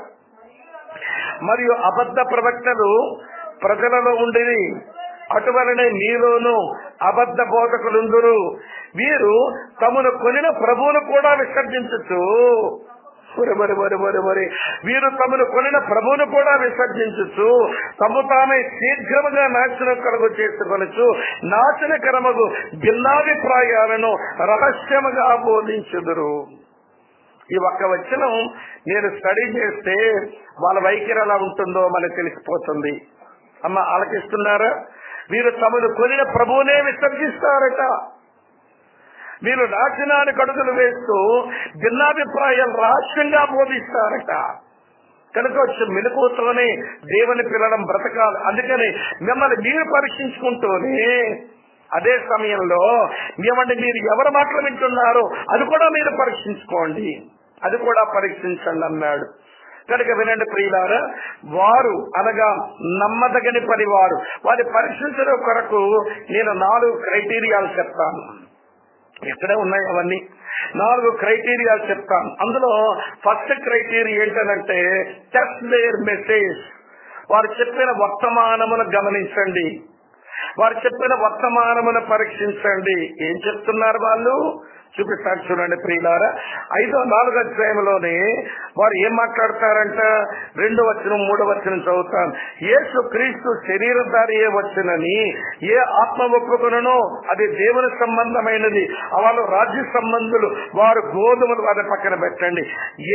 మరియు అబద్ధ ప్రవక్తలు ప్రజలలో ఉండేది, అటువలనే మీలోను అబద్ధ బోధకులుందురు. వీరు తమను కొనిన ప్రభువును కూడా విసర్జించచ్చు. వీరు తమను కొనిన ప్రభువును కూడా విసర్జించచ్చు, తమ తామే శీఘ్రముగా నాశనం కలుగు చేసుకొనచ్చు, నాశనకరమగు భిన్నాభిప్రాయాలను రహస్యముగా బోధించుదురు. ఈ ఒక్క వచనం నేను స్టడీ చేస్తే వాళ్ళ వైఖరి ఎలా ఉంటుందో మనకు తెలిసిపోతుంది. అమ్మ ఆలకిస్తున్నారా? వీరు తమను కొనిన ప్రభువునే విసర్జిస్తారట. వీరు నాశనానికి అడుగులు వేస్తూ భిన్నాభిప్రాయాలు రహస్యంగా బోధిస్తారట. కనుక వచ్చి మెలకువతోనే దేవుని పిల్లడం బ్రతకాలి. అందుకని మిమ్మల్ని మీరు పరీక్షించుకుంటూనే అదే సమయంలో మీరు ఎవరి మాటలు వింటున్నారో అది కూడా మీరు పరీక్షించుకోండి, అది కూడా పరీక్షించండి అన్నాడు. కనుక వినండి ప్రియులారా, వారు అనగా నమ్మదగని పనివారు, వారి పరీక్షించడం కొరకు నేను 4 క్రైటీరియాలు చెప్తాను. ఎక్కడే ఉన్నాయి అవన్నీ 4 క్రైటీరియాలు చెప్తాను. అందులో ఫస్ట్ క్రైటీరియా ఏంటంటే టెస్ట్ దేర్ మెసేజ్. వారు చెప్పిన వర్తమానమును గమనించండి, వారు చెప్పిన వర్తమానమును పరీక్షించండి. ఏం చెప్తున్నారు వాళ్ళు? చూపిస్తాను చూడండి ప్రియులారా. 4వ అధ్యాయంలోనే వారు ఏం మాట్లాడతారంట? 2వ వచనం 3వ వచనం చదువుతాను. యేసు క్రీస్తు శరీరధారియే వచ్చునని ఏ ఆత్మ ఒప్పుకొనునో అది దేవుని సంబంధమైనది, వాళ్ళు రాజ్య సంబంధులు, వారు గోధుమలు వారి పక్కన పెట్టండి.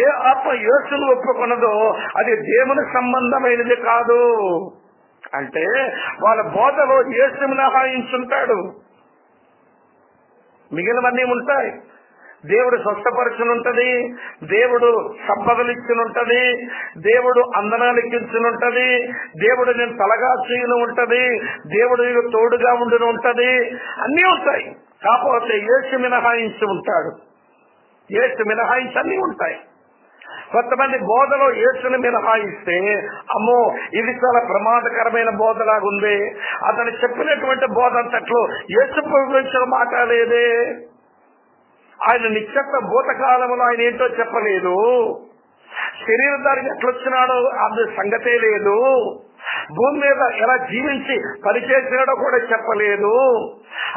ఏ ఆత్మ యేసును ఒప్పుకొనదో అది దేవుని సంబంధమైనది కాదు. అంటే వాళ్ళ బోధలో యేసు మినహాయించుంటాడు, మిగిలినవన్నీ ఉంటాయి. దేవుడు స్వస్థపరచునుంటది, దేవుడు సంపదలు ఇచ్చినుంటది, దేవుడు అందనాలు ఇచ్చినుంటది, దేవుడు నేను తలగా చేయను ఉంటది, దేవుడు నీకు తోడుగా ఉండును ఉంటది, అన్నీ ఉంటాయి. కాకపోతే యేసు మినహాయించి ఉంటాడు, యేసు మినహాయించి అన్నీ ఉంటాయి. కొంతమంది బోధలో యేసుని మినహాయిస్తే అమ్మో ఇది చాలా ప్రమాదకరమైన బోధలాగుంది, అతను చెప్పినటువంటి బోధ అంతట్లో యేసు గురించి మాట్లాడలేదే, ఆయన నిశ్చత్వ భూతకాలంలో ఆయన ఏంటో చెప్పలేదు, శరీరధారికి ఎట్లొచ్చినాడో అది సంగతే లేదు, భూమి మీద ఎలా జీవించి పనిచేసాడో కూడా చెప్పలేదు.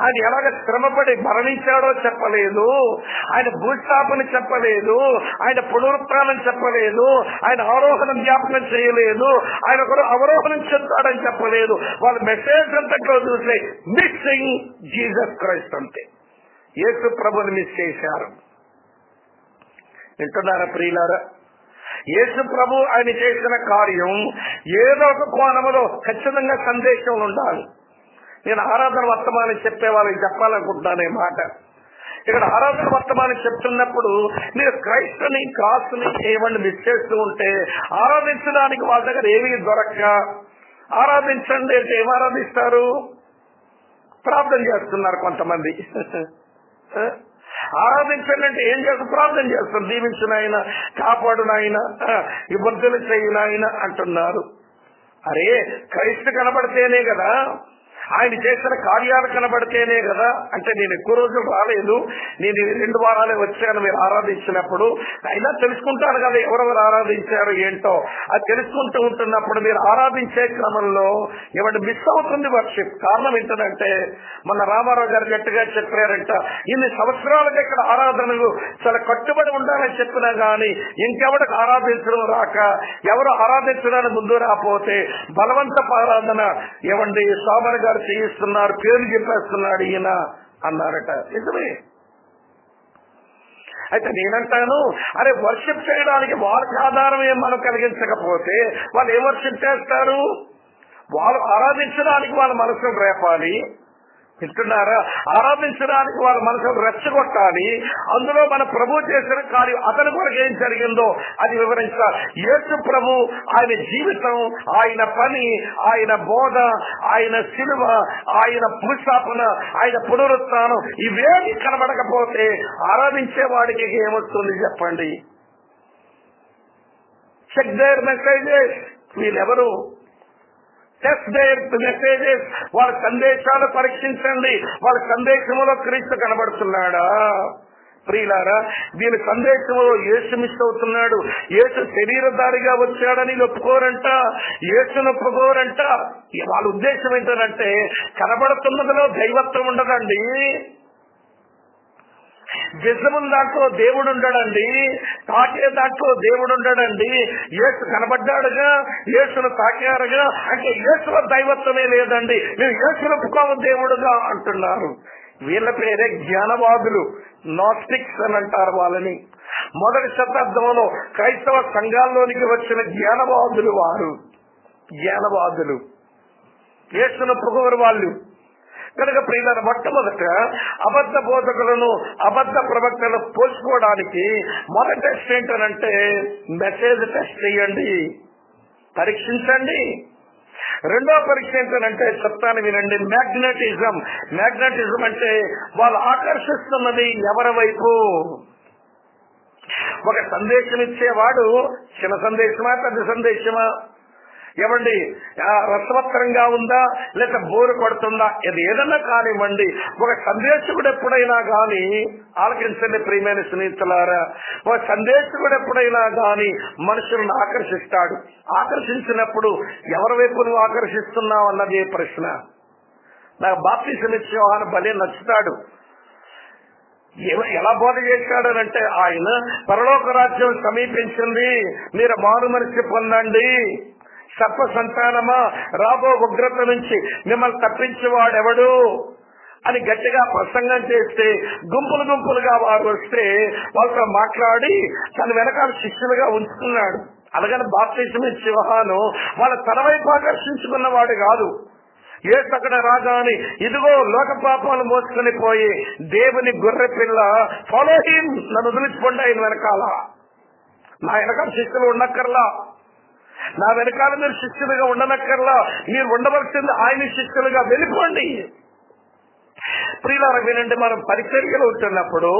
ఆయన ఎలాగ శ్రమపడి మరణించాడో చెప్పలేదు. ఆయన భూస్థాపన చెప్పలేదు. ఆయన పునరుత్థానం చెప్పలేదు. ఆయన ఆరోహణం జ్ఞాపకం చేయలేదు. ఆయన ఒకరు అవరోహణం చెందాడని చెప్పలేదు. వాళ్ళ మెసేజ్ అంతా చూస్తే మిస్సింగ్ జీసస్ క్రైస్ట్ అంతే. యేసు ప్రభుని మిస్ చేశారు. వింటున్నారా ప్రియులారా? యేసు ప్రభు ఆయన చేసిన కార్యం ఏదో ఒక కోణములో ఖచ్చితంగా సందేశం ఉండాలి. నేను ఆరాధన వర్తమానం చెప్పే వాళ్ళకి చెప్పాలనుకుంటున్నాను ఈ మాట. ఇక్కడ ఆరాధన వర్తమానం చెప్తున్నప్పుడు మీరు క్రైస్తుని క్రాస్ని ఏమన్నా మిస్ చేస్తూ ఉంటే ఆరాధించడానికి వాళ్ళ దగ్గర ఏమీ దొరక్క ఆరాధించండి అంటే ఏం ఆరాధిస్తారు? ప్రార్థన చేస్తున్నారు కొంతమంది. ఆరాధించండి అంటే ఏం చేస్తారు? ప్రార్థన చేస్తారు. దీవించిన ఆయన, కాపాడు నాయన, ఇబ్బందులు చేయు నాయన అంటున్నారు. అరే క్రైస్తు కనబడితేనే కదా, ఆయన చేసిన కార్యాలు కనబడితేనే కదా. అంటే నేను ఎక్కువ రోజులు రాలేదు, నేను 2 వారాలే వచ్చాను మీరు ఆరాధించినప్పుడు. అయినా తెలుసుకుంటాను కదా ఎవరెవరు ఆరాధించారు ఏంటో. అది తెలుసుకుంటూ ఉంటున్నప్పుడు మీరు ఆరాధించే క్రమంలో ఏమంటే మిస్ అవుతుంది వర్షిప్. కారణం ఏంటంటే మన రామారావు గారు గట్టిగా చెప్పారంట, ఇన్ని సంవత్సరాలుగా ఇక్కడ ఆరాధనలు చాలా కట్టుబడి ఉండాలని చెప్పినా గానీ ఇంకెవరికి ఆరాధించడం రాక, ఎవరు ఆరాధించడానికి ముందు రాపోతే బలవంత ఆరాధన ఏమండి సోమన్ గారు చేయిస్తున్నారు, పేరు చెప్పేస్తున్నాడు ఈయన అన్నారట. నిజమే. అయితే నేనంటాను, అరే వర్షిప్ చేయడానికి వాళ్ళకి ఆధారం ఏం మనం కలిగించకపోతే వాళ్ళు ఏం వర్షిప్ చేస్తారు? వాళ్ళు ఆరాధించడానికి వాళ్ళ మనసును రేపాలి. వింటున్నారా? ఆరాధించడానికి వాళ్ళ మనసును రెచ్చగొట్టాలి. అందులో మన ప్రభు చేసిన కార్యం అతని కొరకు ఏం జరిగిందో అది వివరించాలి. యేసు ప్రభు ఆయన జీవితం, ఆయన పని, ఆయన బోధ, ఆయన శిలువ, ఆయన భూస్థాపన, ఆయన పునరుత్థానం ఇవేమి కనబడకపోతే ఆరాధించే వాడికి ఏమొస్తుంది చెప్పండి? Check their messages. వీళ్ళెవరు? Test their messages. వాళ్ళ సందేశాలు పరీక్షించండి. వాళ్ళ సందేశంలో క్రీస్తు కనబడుతున్నాడా? ప్రియులారా, దీని సందేశంలో యేసు మిస్ అవుతున్నాడు. యేసు శరీరధారిగా వచ్చాడని ఒప్పుకోరంట, యేసును ఒప్పుకోరంట. వాళ్ళ ఉద్దేశం ఏంటంటే కనబడుతున్నదిలో దైవత్వం ఉండదండి, విజముల దాంట్లో దేవుడు ఉండడండి, తాకే దాంట్లో దేవుడు ఉండడండి. యేసు కనబడ్డాడుగా, యేసును తాకారుగా అంటే యేసులో దైవత్వమే లేదండి. మేము యేసును ఒప్పుకోము దేవుడుగా అంటున్నారు. వీళ్ళ పేరే జ్ఞానవాదులు, నాస్టిక్స్ అని అంటారు వాళ్ళని. మొదటి శతాబ్దంలో క్రైస్తవ సంఘాల్లోనికి వచ్చిన జ్ఞానవాదులు వారు. జ్ఞానవాదులు యేసును ఒప్పుకోరు వాళ్ళు. కనుక ప్రియులారా, మొట్టమొదట అబద్ధ బోధకులను అబద్ధ ప్రవక్తలను పోల్చుకోవడానికి మొదటి టెస్ట్ ఏంటనంటే మెసేజ్ టెస్ట్ చేయండి, పరీక్షించండి. రెండో పరీక్ష ఏంటంటే చెప్తాను వినండి, మ్యాగ్నెటిజం. మ్యాగ్నెటిజం అంటే వాళ్ళు ఆకర్షిస్తున్నది ఎవరి వైపు? ఒక సందేశం ఇచ్చేవాడు చిన్న సందేశమా పెద్ద సందేశమా? ఏమండి రసవత్తరంగా ఉందా లేక బోరు కొడుతుందా? ఇది ఏదన్నా కానివ్వండి, ఒక సందేశకుడు ఎప్పుడైనా గాని ఆలకించండి ప్రియమైన స్నేహితులారా, ఒక సందేశకుడు ఎప్పుడైనా గాని మనుషులను ఆకర్షిస్తాడు. ఆకర్షించినప్పుడు ఎవరి వైపు నువ్వు ఆకర్షిస్తున్నావు అన్నది ప్రశ్న. నాకు బాప్తిసం ఇచ్చే యోహాను భలే నచ్చుతాడు. ఎలా బోధ చేశాడనంటే ఆయన పరలోక రాజ్యం సమీపించింది, మీరు మారు మనసు పొందండి, సర్ప సంతానమా రాబో ఉగ్రత నుంచి మిమ్మల్ని తప్పించేవాడెవడు అని గట్టిగా ప్రసంగం చేస్తే గుంపులు గుంపులుగా వారు వస్తే వాళ్ళతో మాట్లాడి తన వెనకాల శిష్యులుగా ఉంచుకున్నాడు. అలాగని బాప్తిసం ఇచ్చే యోహాను వాళ్ళ తన వైపు ఆకర్షించుకున్నవాడు కాదు. యేసు అక్కడ రాగాని ఇదిగో లోక పాపాలు మోసుకొని పోయి దేవుని గొర్రె పిల్ల, ఫాలో హిమ్, నన్ను వదిలించుకోండి ఆయన వెనకాల. నా వెనకాల శిష్యులు ఉండక్కర్లా, నా వెనకాల మీరు శిష్యులుగా ఉండనక్కర్లా, మీరు ఉండవలసింది ఆయన శిష్యులుగా వెళ్ళిపోండి. ప్రియులారా వినండి, మనం పరిచర్యలు ఉంటున్నప్పుడు,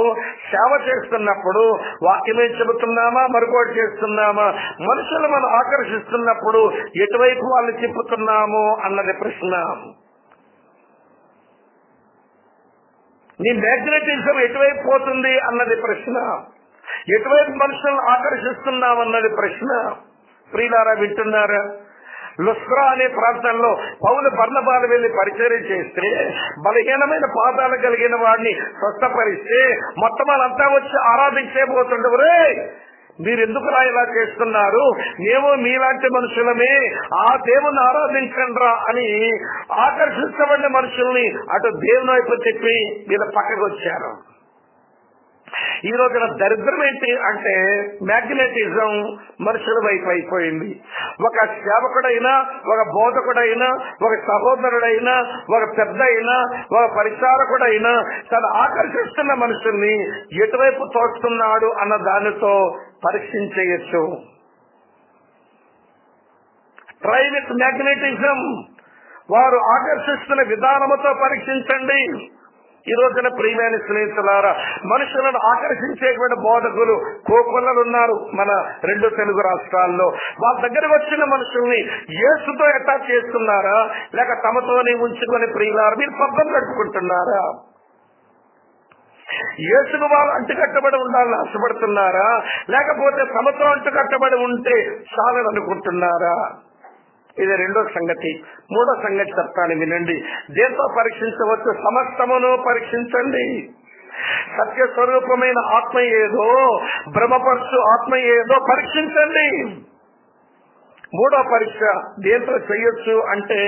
సేవ చేస్తున్నప్పుడు వాక్యమే చెబుతున్నామా మరొకటి చేస్తున్నామా? మనుషులు మనం ఆకర్షిస్తున్నప్పుడు ఎటువైపు వాళ్ళు తిప్పుతున్నాము అన్నది ప్రశ్న. నీ మ్యాగ్నెటిజం ఎటువైపు పోతుంది అన్నది ప్రశ్న. ఎటువైపు మనుషులను ఆకర్షిస్తున్నామన్నది ప్రశ్న. ప్రియులారా వింటున్నారా? లుస్త్రా అనే ప్రాంతంలో పౌలు బర్నబాలు వెళ్లి పరిచర్య చేస్తే బలహీనమైన పాదాలు కలిగిన వాడిని స్వస్థపరిస్తే మొత్తం వాళ్ళంతా వచ్చి ఆరాధించేపోతుండవరే, మీరెందుకు ఇలా చేస్తున్నారు, మేము మీలాంటి మనుషులమే, ఆ దేవుని ఆరాధించండ్రా అని ఆకర్షించబడిన మనుషుల్ని అటు దేవుని వైపు చెప్పి వీళ్ళ పక్కకు వచ్చారు. ఈ రోజున దరిద్రం ఏంటి అంటే మ్యాగ్నెటిజం మనుషుల వైపు అయిపోయింది. ఒక సేవకుడైనా, ఒక బోధకుడైనా, ఒక సహోదరుడైనా, ఒక పెద్ద అయినా, ఒక పరిచారకుడైనా తను ఆకర్షిస్తున్న మనుషుల్ని ఎటువైపు తోస్తున్నాడు అన్న దానితో పరీక్షించేయచ్చు. ట్రై విత్ మ్యాగ్నెటిజం, వారు ఆకర్షిస్తున్న విధానముతో పరీక్షించండి. ఈ రోజున ప్రియమైన స్నేహితులారా, మనుషులను ఆకర్షించేటువంటి బోధకులు కోకొల్లలు ఉన్నారు మన 2 తెలుగు రాష్ట్రాల్లో. వాళ్ళ దగ్గర వచ్చిన మనుషుల్ని యేసుతో అటాచ్ చేస్తున్నారా, లేక తమతోనే ఉంచుకొని ప్రియులారా మీరు పబ్బం గడుపుకుంటున్నారా? యేసుకు వాళ్ళు అంటుకట్టబడి ఉండాలని ఆశపడుతున్నారా, లేకపోతే తమతో అంటుకట్టబడి ఉంటే చాలని అనుకుంటున్నారా? ఇది రెండో సంగతి. మూడో సంగతి చెప్తాను వినండి. దేంతో పరీక్షించవచ్చు? సమస్తమును పరీక్షించండి. సత్య స్వరూపమైన ఆత్మ ఏదో, భ్రమపరచు ఆత్మ ఏదో పరీక్షించండి. మూడో పరీక్ష దేంతో చేయొచ్చు అంటే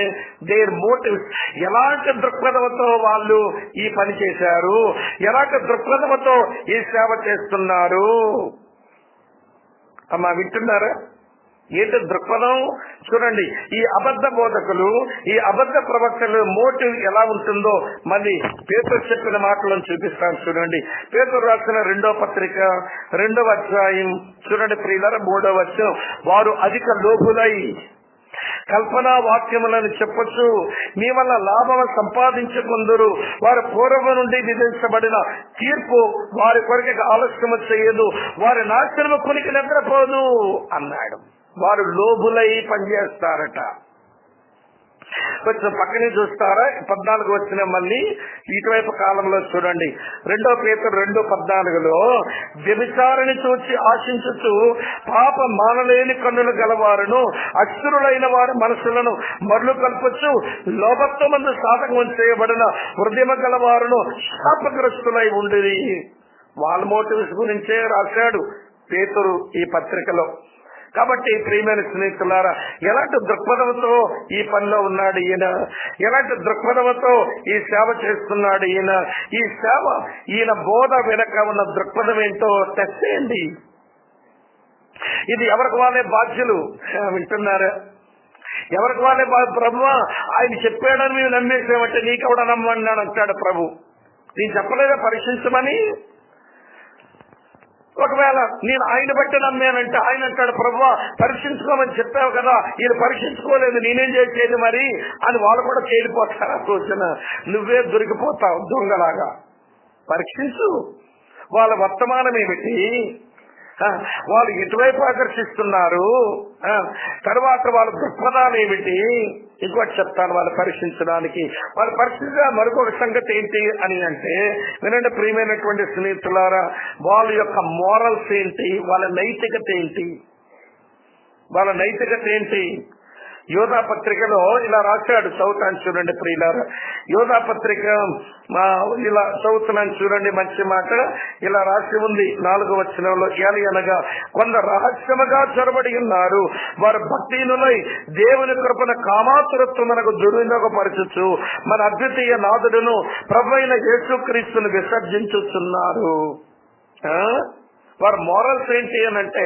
దేర్ మోటివ్స్, ఎలాంటి దృక్పథంతో వాళ్ళు ఈ పని చేశారు, ఎలాంటి దృక్పథంతో ఈ సేవ చేస్తున్నారు. అమ్మా వింటున్నారా? ఏంటి దృక్పథం? చూడండి, ఈ అబద్ధ బోధకులు, ఈ అబద్ధ ప్రవక్తలు మోటివ్ ఎలా ఉంటుందో మళ్ళీ పేతురు చెప్పిన మాటలను చూపిస్తాను. చూడండి, పేతురు రాసిన 2వ పత్రిక 2వ అధ్యాయం చూడండి ప్రియులారా, 3వ వచనం. వారు అధిక లోపులై కల్పనా వాక్యములను చెప్పొచ్చు, మీ వల్ల లాభం సంపాదించుకుందరు. వారి పూర్వం నుండి విధించబడిన తీర్పు వారి కొరకు ఆలస్యము చేయదు, వారి నాశనము కొనికి నిద్రపోదు అన్నాడు. వారు లోబులై పనిచేస్తారట. కొంచెం పక్కనే చూస్తారా? 14 వచ్చిన మళ్ళీ ఇటువైపు కాలంలో చూడండి, 2 పేతురు 2:14 వ్యభిచారిని చూచి ఆశించుచు పాప మానలేని కన్నులు గలవారును అక్షరులైన వారి మనసులను మరలు కల్పొచ్చు లోభత్వమందు సాధకం చేయబడిన హృదయం గలవారును శాపగ్రస్తులై ఉండిరి. వాళ్ళ మోటివ్స్ గురించే రాశాడు పేతురు ఈ పత్రికలో. కాబట్టి ప్రియమైన స్నేహితులారా, ఎలాంటి దృక్పథంతో ఈ పనిలో ఉన్నాడు ఈయన, ఎలాంటి దృక్పథంతో ఈ సేవ చేస్తున్నాడు ఈయన, ఈ సేవ ఈయన బోధ వెనక ఉన్న దృక్పథం ఏంటో టెస్ట్ చేయండి. ఇది ఎవరికి వాళ్ళే బాధ్యులు. వింటున్నారా? ఎవరికి వాళ్ళే ప్రభువా ఆయన చెప్పాడని మేము నమ్మేసామంటే నీకెవడ నమ్మన్నాడు అంటాడు ప్రభు. నేను చెప్పలేదా పరీక్షించమని? ఒకవేళ నేను ఆయన బట్టి నమ్మానంటే ఆయన అంటాడు ప్రభువా పరీక్షించుకోమని చెప్పావు కదా, ఈయన పరీక్షించుకోలేదు నేనేం చేసేది మరి అని వాళ్ళు కూడా తేలిపోతారు. ఆ రోజున నువ్వే దొరికిపోతావు దొంగలాగా. పరీక్షించు. వాళ్ళ వర్తమానం ఏమిటి, వాళ్ళు ఎటువైపు ఆకర్షిస్తున్నారు, తర్వాత వాళ్ళ దృక్పథాలు ఏమిటి, ఇంకోటి చెప్తాను. వాళ్ళు పరీక్షించడానికి వాళ్ళు పరీక్షించ మరొక సంగతి ఏంటి అని అంటే వినండి ప్రియమైనటువంటి స్నేహితులారా, వాళ్ళ యొక్క మోరల్స్ ఏంటి, వాళ్ళ నైతికత ఏంటి, వాళ్ళ నైతికత ఏంటి. యోధా పత్రికలో ఇలా రాశాడు, చదువుతాను చూడండి ప్రియులారా. యోధా పత్రిక ఇలా చదువుతున్నాను చూడండి, మంచి మాట ఇలా రాసి ఉంది 4వ వచనంలో. అనగా కొందరు రహస్యముగా చొరబడి ఉన్నారు, వారు భక్తిహీనులై దేవుని కృపణ కామాతురత్వం మనకు దుర్వినియోగపరచు మన అద్వితీయ నాథుడును ప్రభువైన యేసుక్రీస్తును విసర్జించుతున్నారు. వారు మోరల్స్ ఏంటి అని అంటే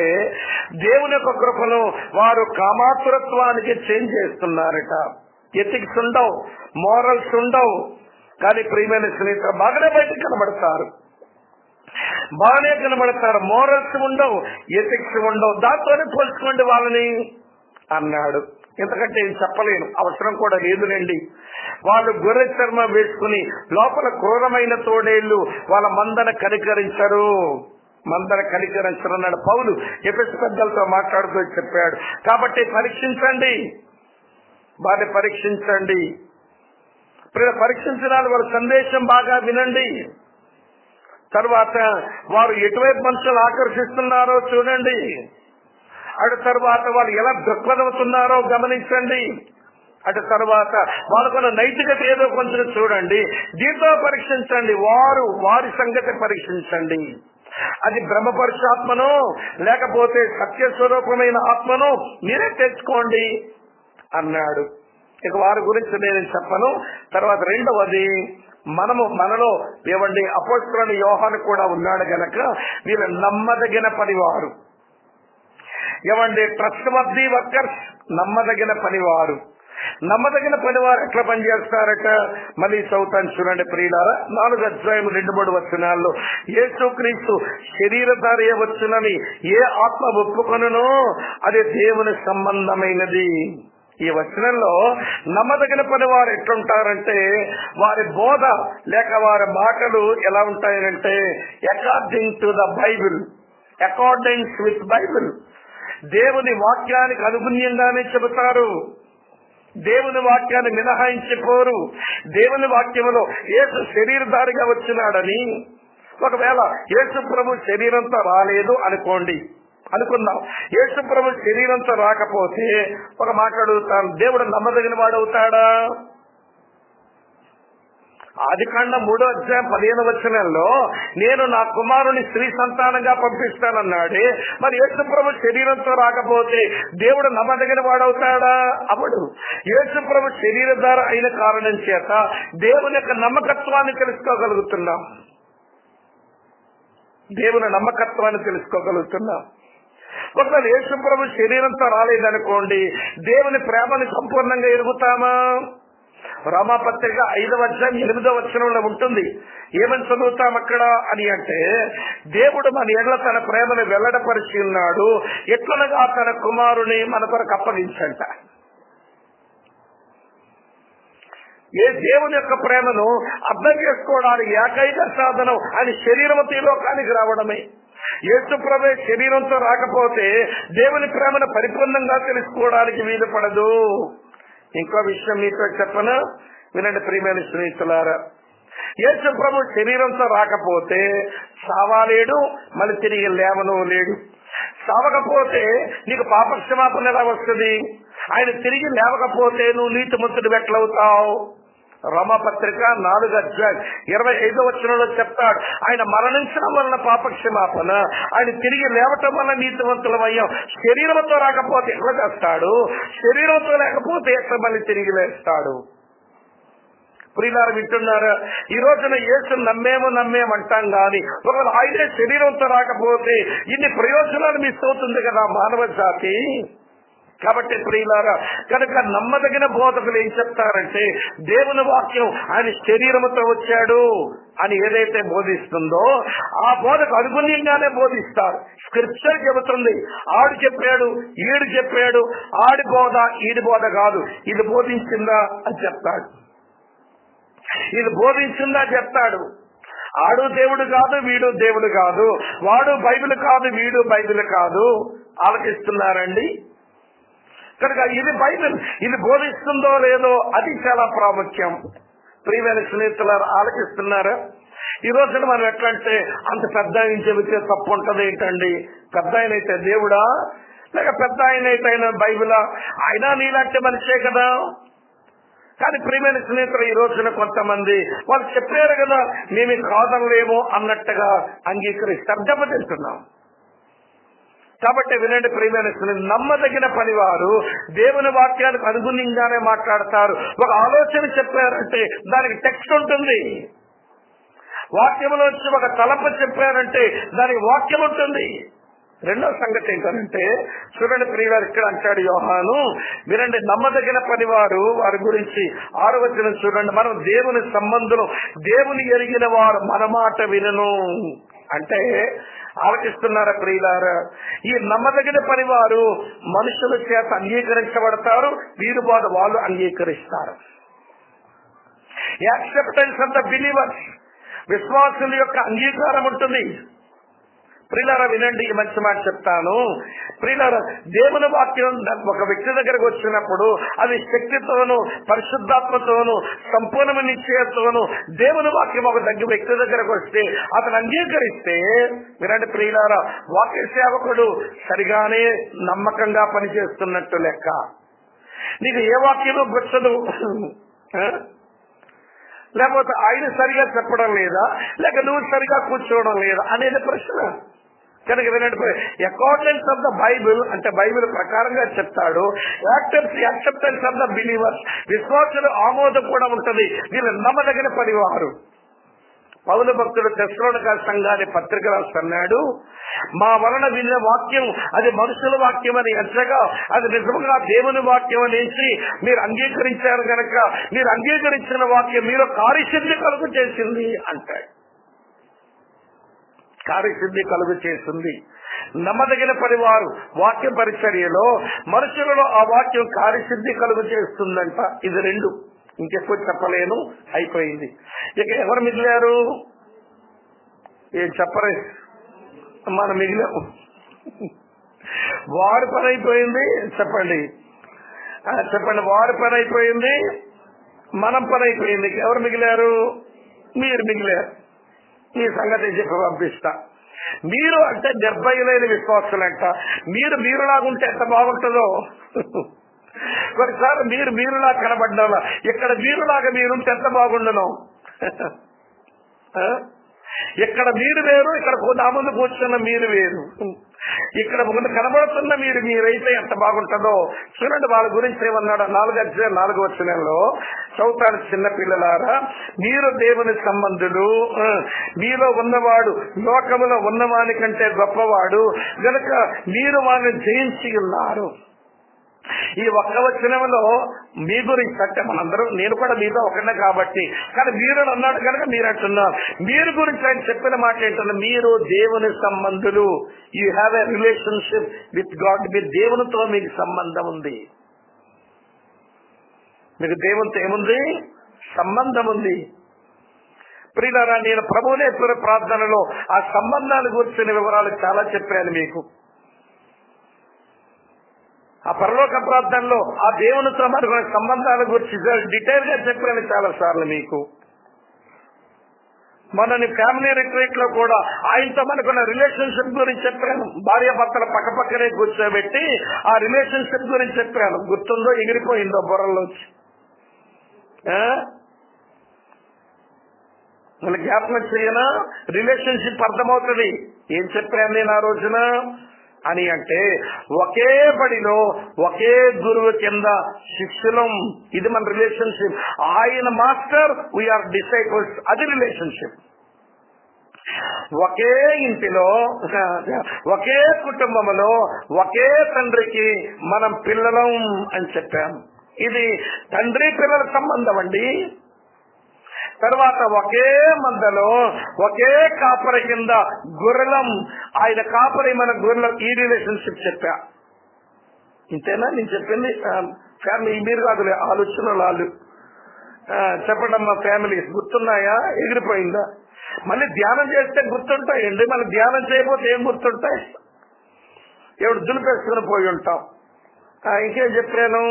దేవుని యొక్క కృపను వారు కామాతురత్వానికి చేంజ్ చేస్తున్నారట. ఎథిక్స్ ఉండవు, మోరల్స్ ఉండవు. కానీ ప్రియమైన స్నేహితులు బాగానే బయటకు కనబడతారు, బాగానే కనబడతారు. మోరల్స్ ఉండవు, ఎథిక్స్ ఉండవు. దాంతోనే పోల్చుకోండి వాళ్ళని అన్నాడు. ఎందుకంటే ఏం చెప్పలేను, అవసరం కూడా లేదులేండి. వాళ్ళు గొర్రె చర్మ వేసుకుని లోపల క్రూరమైన తోడేళ్లు వాళ్ళ మందన కనికరించరు, మందర కనికరించరన్నాడు పౌలు. ఎఫెసు పెద్దలతో మాట్లాడుతూ చెప్పాడు. కాబట్టి పరీక్షించండి, వారిని పరీక్షించండి. పరీక్షించడానికి వారి సందేశం బాగా వినండి. తర్వాత వారు ఎటువైపు మనుషులు ఆకర్షిస్తున్నారో చూడండి. అటు తర్వాత వాళ్ళు ఎలా దృక్పథమవుతున్నారో గమనించండి. అటు తర్వాత వాళ్ళకున్న నైతికత ఏదో కొంచెం చూడండి, దీంతో పరీక్షించండి, వారి సంగతి పరీక్షించండి. అది బ్రహ్మపరుషాత్మను లేకపోతే సత్యస్వరూపమైన ఆత్మను మీరే తెచ్చుకోండి అన్నాడు. ఇక వారి గురించి నేను చెప్పను. తర్వాత రెండవది, మనలో ఏమండి అపోస్తలుడైన యోహాను కూడా ఉన్నాడు గనక వీళ్ళు నమ్మదగిన పనివారు. ఏమండి ట్రస్ట్వర్తీ వర్కర్స్, నమ్మదగిన పనివారు. నమ్మదగిన పనివారు ఎట్లా పనిచేస్తారట? మళ్ళీ చదువుతాను చూడండి ప్రియులారా, 4 అధ్యాయం 2-3 వచనాల్లో, యేసుక్రీస్తు శరీరధారి వచ్చునని ఏ ఆత్మ ఒప్పుకొనునో అది దేవుని సంబంధమైనది. ఈ వచనంలో నమ్మదగిన పని వారు ఎట్లుంటారంటే, వారి బోధ లేక వారి మాటలు ఎలా ఉంటాయంటే according to the Bible, according with Bible, దేవుని వాక్యానికి అనుగుణ్యంగానే చెబుతారు. దేవుని వాక్యాన్ని మినహాయించిపోరు. దేవుని వాక్యములో యేసు శరీరధారిగా వచ్చినాడని, ఒకవేళ యేసు ప్రభు శరీరంతో రాలేదు అనుకుందాం, యేసు ప్రభు శరీరంతో రాకపోతే ఒక మాట అడుగుతాను, దేవుడు నమ్మదగిన వాడు అవుతాడా? ఆదికాండం 3వ అధ్యాయం 15వ వచనంలో నేను నా కుమారుని స్త్రీ సంతానంగా పంపిస్తానన్నాడే, మరి యేసు ప్రభు శరీరంతో రాకపోతే దేవుడు నమ్మదగిన వాడవుతాడా? అవడు. యేసు ప్రభు శరీరధార అయిన కారణం చేత దేవుని యొక్క నమ్మకత్వాన్ని తెలుసుకోగలుగుతున్నాం. ఒకవేళ యేసు ప్రభు శరీరంతో రాలేదనుకోండి, దేవుని ప్రేమని సంపూర్ణంగా ఎరుగుతామా? రోమాపత్రిక 5వ అధ్యాయం 8వ వచనంలో ఉంటుంది. ఏమని చదువుతాం అక్కడ అని అంటే, దేవుడు మన ఎడల తన ప్రేమను వెల్లడపరిచి ఉన్నాడు, ఎట్లనగా తన కుమారుని మన కొరకు అప్పగించంట. ఏ దేవుని యొక్క ప్రేమను అర్థం చేసుకోవడానికి ఏకైక సాధనం ఆయన శరీరమతో ఈ లోకానికి రావడమే. యేసు ప్రభు శరీరంతో రాకపోతే దేవుని ప్రేమను పరిపూర్ణంగా తెలుసుకోవడానికి వీలు పడదు. ఇంకో విషయం మీతో చెప్పను, వినండి ప్రియమైన స్నేహితులారా. యేసు ప్రభు శరీరంతో రాకపోతే సావాలేడు, మళ్ళీ తిరిగి లేవను లేడు. సావకపోతే నీకు పాపక్షమాపణ ఎలా వస్తుంది? ఆయన తిరిగి లేవకపోతే నువ్వు నీతిమంతుడు ఎట్లవుతావు? రోమాపత్రిక 4వ అధ్యాయం 25వ వచనంలో చెప్తాడు, ఆయన మరణించడం వలన పాపక్షమాపణ, ఆయన తిరిగి లేవటం వల్ల నీతివంతులమయ్యాం. శరీరంతో రాకపోతే ఎట్లా చేస్తాడు? శరీరంతో లేకపోతే ఎట్లా మళ్ళీ తిరిగి లేస్తాడు? ప్రియులారా వింటున్నారా? ఈ రోజున యేసు నమ్మేమంటాం గాని ఒకవేళ ఆయనే శరీరంతో రాకపోతే ఇన్ని ప్రయోజనాలు మిస్ అవుతుంది కదా మానవ జాతి. కాబట్టి ప్రియులారా, కనుక నమ్మదగిన బోధకులు ఏం చెప్తారంటే, దేవుని వాక్యం ఆయన శరీరముతో వచ్చాడు అని ఏదైతే బోధిస్తుందో ఆ బోధకు అనుగుణ్యంగానే బోధిస్తారు. స్క్రిప్చర్ చెబుతుంది, ఆడు చెప్పాడు, ఈడు చెప్పాడు, ఆడి బోధ ఈడి బోధ కాదు, ఇది బోధించిందా అని చెప్తాడు, ఇది బోధించిందా చెప్తాడు. ఆడు దేవుడు కాదు, వీడు దేవుడు కాదు, వాడు బైబిల్ కాదు, వీడు బైబిల్ కాదు. ఆలోచిస్తున్నారండి? కనుక ఇది బైబిల్, ఇది బోధిస్తుందో లేదో అది చాలా ప్రాముఖ్యం. ప్రియమైన స్నేహితులారా, ఆలోచిస్తున్నారా? ఈ రోజున మనం ఎట్లంటే, అంత పెద్ద ఆయన చెబితే తప్పు ఉంటది ఏంటండి? పెద్ద ఆయన అయితే దేవుడా, లేక పెద్ద ఆయన అయితే బైబిలా? ఆయన నీలాంటి మనిషే కదా. కానీ ప్రియమైన స్నేహితులు, ఈ రోజున కొంతమంది వాళ్ళు చెప్పారు కదా మేమే కాదనలేమో అన్నట్టుగా అంగీకరిస్తారు, దెబ్బతింటున్నాం. కాబట్టి వినండి ప్రియమైన స్నేహితులు, నమ్మదగిన పనివారు దేవుని వాక్యానికి అనుగుణంగానే మాట్లాడతారు. ఒక ఆలోచన చెప్పారంటే దానికి టెక్స్ట్ ఉంటుంది. వాక్యంలో వచ్చి ఒక తలపు చెప్పారంటే దానికి వాక్యం ఉంటుంది. రెండో సంగతి ఏంటంటే, చూడండి ప్రియులారు, ఇక్కడ అంటాడు యోహాను, వినండి నమ్మదగిన పనివారు వారి గురించి 6వ వచనం చూడండి. మనం దేవుని సంబంధులు, దేవుని ఎరిగిన వారు మన మాట వినను అంటే, ఆలోచిస్తున్నారా ప్రియులారా? ఈ నమ్మదగిన పనివారు మనుషుల చేత అంగీకరించబడతారు, వీరు వాళ్ళు అంగీకరిస్తారు. యాక్సెప్టెన్స్ ఆఫ్ ద బిలీవర్స్, విశ్వాసుల యొక్క అంగీకారం ఉంటుంది. ప్రియులారా వినండి, ఈ మంచి మాట చెప్తాను. ప్రియులారా, దేవుని వాక్యం ఒక వ్యక్తి దగ్గరకు వచ్చినప్పుడు అది శక్తితోను, పరిశుద్ధాత్మతోను, సంపూర్ణ నిశ్చయతోను దేవుని వాక్యం ఒక వ్యక్తి దగ్గరకు వస్తే అతను అంగీకరిస్తే, మీరంటే ప్రియులారా, వాక్య సేవకుడు సరిగానే నమ్మకంగా పనిచేస్తున్నట్టు లెక్క. నీకు ఏ వాక్యమో గుర్చదు, లేకపోతే ఆయన సరిగా చెప్పడం లేదా, లేక నువ్వు సరిగా కూర్చోవడం లేదా అనేది ప్రశ్న. కనుక వినండి, అకార్డింగ్ ఆఫ్ ద బైబిల్ అంటే బైబిల్ ప్రకారంగా చెప్తాడు. యాక్సెప్టెన్స్ ఆఫ్ ద బిలీవర్స్, విశ్వాసులు ఆమోదం కూడా ఉంటది. వీళ్ళు నమ్మదగిన పనివారు. పౌలు భక్తుడు తెస్సలోనిక సంఘాన్ని పత్రిక రాస్తున్నాడు, మా వలన విన్న వాక్యం అది మనుషుల వాక్యం అని ఎంచగా అది నిజంగా దేవుని వాక్యం అనేసి మీరు అంగీకరించారు కనుక మీరు అంగీకరించిన వాక్యం మీరు కార్యసిద్ధి కలుగు చేసింది అంటాడు. కార్యసిద్ధి కలుగు చేసింది. నమ్మదగిన పనివారు వాక్య పరిచర్యలో మనుషులలో ఆ వాక్యం కార్యసిద్ధి కలుగు చేస్తుందంట. ఇది రెండు, ఇంకెక్కువ చెప్పలేను, అయిపోయింది. ఇక ఎవరు మిగిలారు? ఏం చెప్పరే, మనం మిగిలాము. వారి పని అయిపోయింది. చెప్పండి చెప్పండి, వారి పని అయిపోయింది, మనం పని అయిపోయింది. ఎవరు మిగిలారు? మీరు మిగిలారు. ఈ సంగతి చెప్పి పంపిస్తా. మీరు అంటే నిర్భయులైన విశ్వాసులంట. మీరులాగుంటే ఎంత బాగుంటుందో. కొన్నిసార్లు మీరులా కనబడ్డా ఇక్కడ మీరులాగా మీరుంటే ఎంత బాగుండను. ఇక్కడ మీరు వేరు, ఇక్కడ నా ముందు కూర్చున్న మీరు వేరు, ఇక్కడ ముందు కనబడుతున్న మీరైతే ఎంత బాగుంటుందో చూడండి. వాళ్ళ గురించి ఏమన్నాడు? 4:4 చదువుతాడు. చిన్న పిల్లలారా, మీరు దేవుని సంబంధులు, మీలో ఉన్నవాడు లోకములో ఉన్నవాని కంటే గొప్పవాడు గనుక మీరు వారిని జయించి ఉన్నారు. ఈ ఒక్క వచనంలో మీ గురించి అంటే మనందరూ, నేను కూడా మీతో ఒకనే కాబట్టి, కానీ మీరు అన్నాడు కనుక మీరు అంటున్నారు. మీరు గురించి ఆయన చెప్పిన మాట ఏంటంటే, మీరు దేవుని సంబంధులు. You have a relationship with God. మీరు దేవునితో మీకు సంబంధం ఉంది. మీకు దేవునితో ఏముంది? సంబంధం ఉంది. ప్రియులారా, నేను ప్రభువునేశ్వర ప్రార్థనలో ఆ సంబంధాల గురించిన వివరాలు చాలా చెప్పాను మీకు. ఆ పరలోక ప్రార్థనలో ఆ దేవునితో మనకు సంబంధాల గురించి డీటెయిల్ గా చెప్పాను చాలా సార్లు మీకు. మన ఫ్యామిలీ రిట్రీట్ లో కూడా ఆయనతో మనకున్న రిలేషన్షిప్ గురించి చెప్పాను. భార్య భర్తల పక్కపక్కనే కూర్చోబెట్టి ఆ రిలేషన్షిప్ గురించి చెప్పాను. గుర్తుందో? ఎగిరిపోయిందో బుర్రలోంచి. మన జ్ఞాపకం చేయనా? రిలేషన్షిప్ అర్థమవుతుంది. ఏం చెప్పాను నేను ఆ రోజున అని అంటే, ఒకే బడిలో ఒకే గురువు కింద శిష్యులం. ఇది మన రిలేషన్షిప్. ఆయన మాస్టర్, వీఆర్ డిసైపుల్స్. అది రిలేషన్షిప్. ఒకే ఇంటిలో, ఒకే కుటుంబంలో ఒకే తండ్రికి మనం పిల్లలం అని చెప్పాం. ఇది తండ్రి పిల్లల సంబంధం అండి. తర్వాత ఒకే మందలో ఒకే కాపరి కింద గొర్రెలం. ఆయన కాపరి, మన గొర్రెలం. ఈ రిలేషన్షిప్ చెప్పా. ఇంతేనా నేను చెప్పింది? ఫ్యామిలీ మీరు కాదులే, ఆలోచన వాళ్ళు చెప్పండి అమ్మా. ఫ్యామిలీస్ గుర్తున్నాయా? ఎగిరిపోయిందా? మళ్ళీ ధ్యానం చేస్తే గుర్తుంటాయండి. మళ్ళీ ధ్యానం చేయకపోతే ఏం గుర్తుంటాయి? ఎవడు దులిపేసుకుని పోయి ఉంటాం. ఇంకేం చెప్పాను?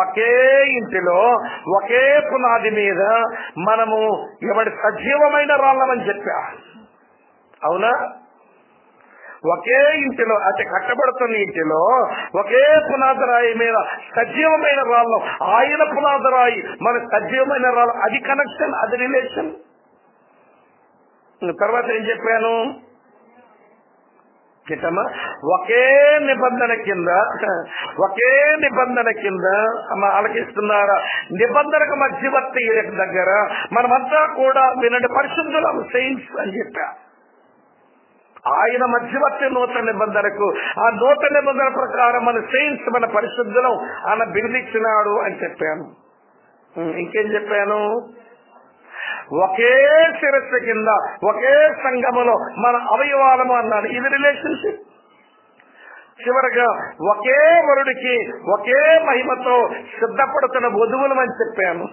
ఒకే ఇంటిలో ఒకే పునాది మీద మనము ఎవడి సజీవమైన రాళ్ళమని చెప్పా. అవునా? ఒకే ఇంటిలో, అంటే కట్టబడుతున్న ఇంటిలో ఒకే పునాది రాయి మీద సజీవమైన రాళ్ళం. ఆయన పునాది రాయి, మన సజీవమైన రాళ్ళం. అది కనెక్షన్, అది రిలేషన్. తర్వాత ఏం చెప్పాను? ఒకే నిబంధన కింద ఆలకిస్తున్నారా? నిబంధనకు మధ్యవర్తి దగ్గర మనమంతా కూడా వినండి, పరిశుద్ధులం, సెయింట్స్ అని చెప్పా. ఆయన మధ్యవర్తి నూతన నిబంధనకు. ఆ నూతన నిబంధన ప్రకారం మన సెయింట్స్, మన పరిశుద్ధులం ఆయన బిరుదిచ్చినాడు అని చెప్పాను. ఇంకేం చెప్పాను? ఒకే శిరస్సు కింద ఒకే సంఘములో మన అవయవాలము అన్నాడు. ఇది రిలేషన్షిప్. చివరగా ఒకే వరుడికి ఒకే మహిమతో సిద్ధపడుతున్న వధువులమని చెప్పాను.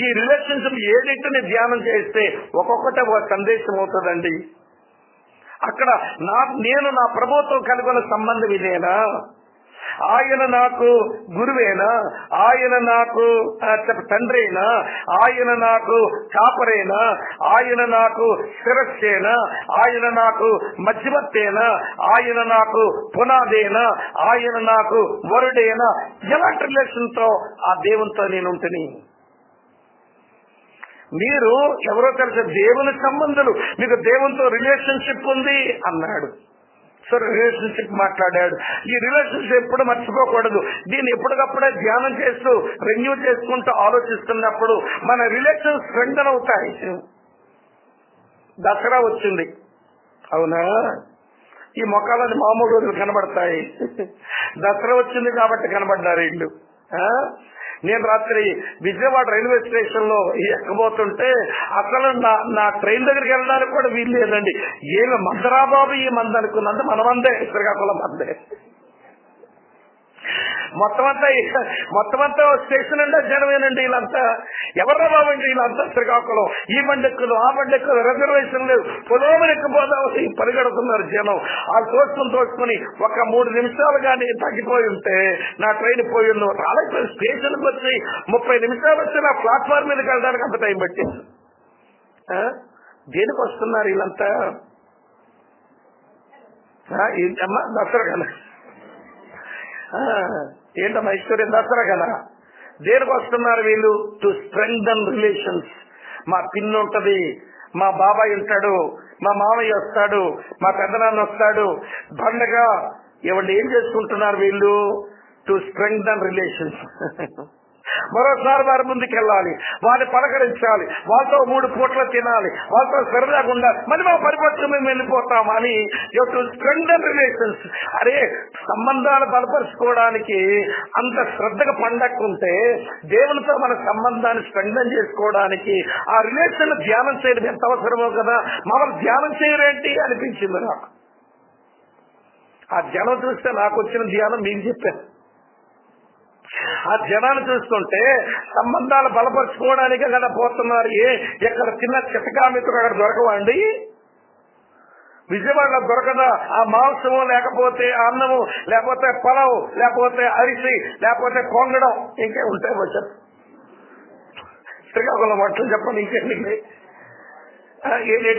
ఈ రిలేషన్షిప్ ఏడింటిని ధ్యానం చేస్తే ఒక్కొక్కటి ఒక సందేశం అవుతుందండి. అక్కడ నేను నా ప్రభుత్వం కలిగిన సంబంధం ఇదేనా? ఆయన నాకు గురువేనా? ఆయన నాకు తండ్రేనా? ఆయన నాకు కాపరేనా? ఆయన నాకు శిరస్సేనా? ఆయన నాకు మధ్యవర్తేనా? ఆయన నాకు పునాదేనా? ఆయన నాకు వరుడేనా? ఎలాంటి రిలేషన్తో ఆ దేవునితో నేను ఉంటుంది? మీరు ఎవరో తెలుసా, దేవుని సంబంధులు, మీకు దేవునితో రిలేషన్షిప్ ఉంది అన్నాడు. సో రిలేషన్షిప్ మాట్లాడాడు. ఈ రిలేషన్షిప్ ఎప్పుడు మర్చిపోకూడదు. దీన్ని ఎప్పటికప్పుడే ధ్యానం చేస్తూ రెన్యూ చేసుకుంటూ ఆలోచిస్తున్నప్పుడు మన రిలేషన్స్ స్ట్రెంగ్థెన్ అవుతాయి. దసరా వచ్చింది, అవునా? ఈ మొక్కలని మామూలు రోజులు కనబడతాయి. దసరా వచ్చింది కాబట్టి కనబడ్డారు వీళ్ళు. నేను రాత్రి విజయవాడ రైల్వే స్టేషన్ లో ఎక్కబోతుంటే అసలు నా ట్రైన్ దగ్గరికి వెళ్ళడానికి కూడా వీలు లేదండి. ఏమి మందరా బాబు ఈ మంద అనుకున్నంత మనమందే, శ్రీకాకుళం మందే. మొత్తం అంతా స్టేషన్ అంటే జనమేనండి. వీళ్ళంతా ఎవరా బాబు అండి? వీళ్ళంతా శ్రీకాకుళం. ఈ బండెక్కులు ఆ బండెక్కులు, రిజర్వేషన్ లేదు, పొలోమని ఎక్కిపోదామని పరిగెడుతున్నారు జనం. వాళ్ళు తోసుకుని ఒక 3 నిమిషాలు కానీ తగ్గిపోయి ఉంటే నా ట్రైన్ పోయి రాలేదు. స్టేషన్కి వచ్చి 30 నిమిషాలు వచ్చి నా ప్లాట్ఫామ్ మీదకి వెళ్ళడానికి అంత టైం పట్టింది. దేనికి వస్తున్నారు వీళ్ళంతా? అమ్మా దసరా కదా, ఏంటమ్మా ఐశ్వర్యం, దసరా కదా. దేనికి వస్తున్నారు వీళ్ళు? To strengthen relations. మా పిన్ని ఉంటది, మా బాబాయ్ ఉంటాడు, మా మామయ్య వస్తాడు, మా పెద్దనాన్న వస్తాడు, పండగ ఇవన్నీ ఏం చేసుకుంటున్నారు వీళ్ళు? To strengthen relations. మరోసారి వారి ముందుకు వెళ్ళాలి, వారిని పలకరించాలి, వాళ్ళతో 3 పూటలు తినాలి, వాళ్ళతో సరదాగా ఉండాలి, మళ్ళీ మా పరిపక్షం మేము వెళ్ళిపోతాం అని. To strengthen relations. అరే, సంబంధాలు బలపరుచుకోవడానికి అంత శ్రద్ధగా పండక్కుంటే దేవునితో మన సంబంధాన్ని స్ట్రెంగ్థెన్ చేసుకోవడానికి ఆ రిలేషన్ ధ్యానం చేయడం ఎంత అవసరమో కదా. మమ్మల్ని ధ్యానం చేయరేంటి అనిపించింది నాకు. ఆ ధ్యానం చూస్తే నాకు వచ్చిన ధ్యానం మీకు చెప్పాను. ఆ జనాన్ని చూస్తుంటే సంబంధాలు బలపరుచుకోవడానికే కదా పోతున్నారు. ఎక్కడ చిన్న చితకామిత్రుడు అక్కడ దొరకవండి? విజయవాడలో దొరకదా? ఆ మాంసము, లేకపోతే అన్నము, లేకపోతే పొలవు, లేకపోతే అరిసి, లేకపోతే కొంగడం, ఇంకే ఉంటాయి వచ్చారు. శ్రీకాకుళం వంటలు చెప్పండి, ఇంకేంటి?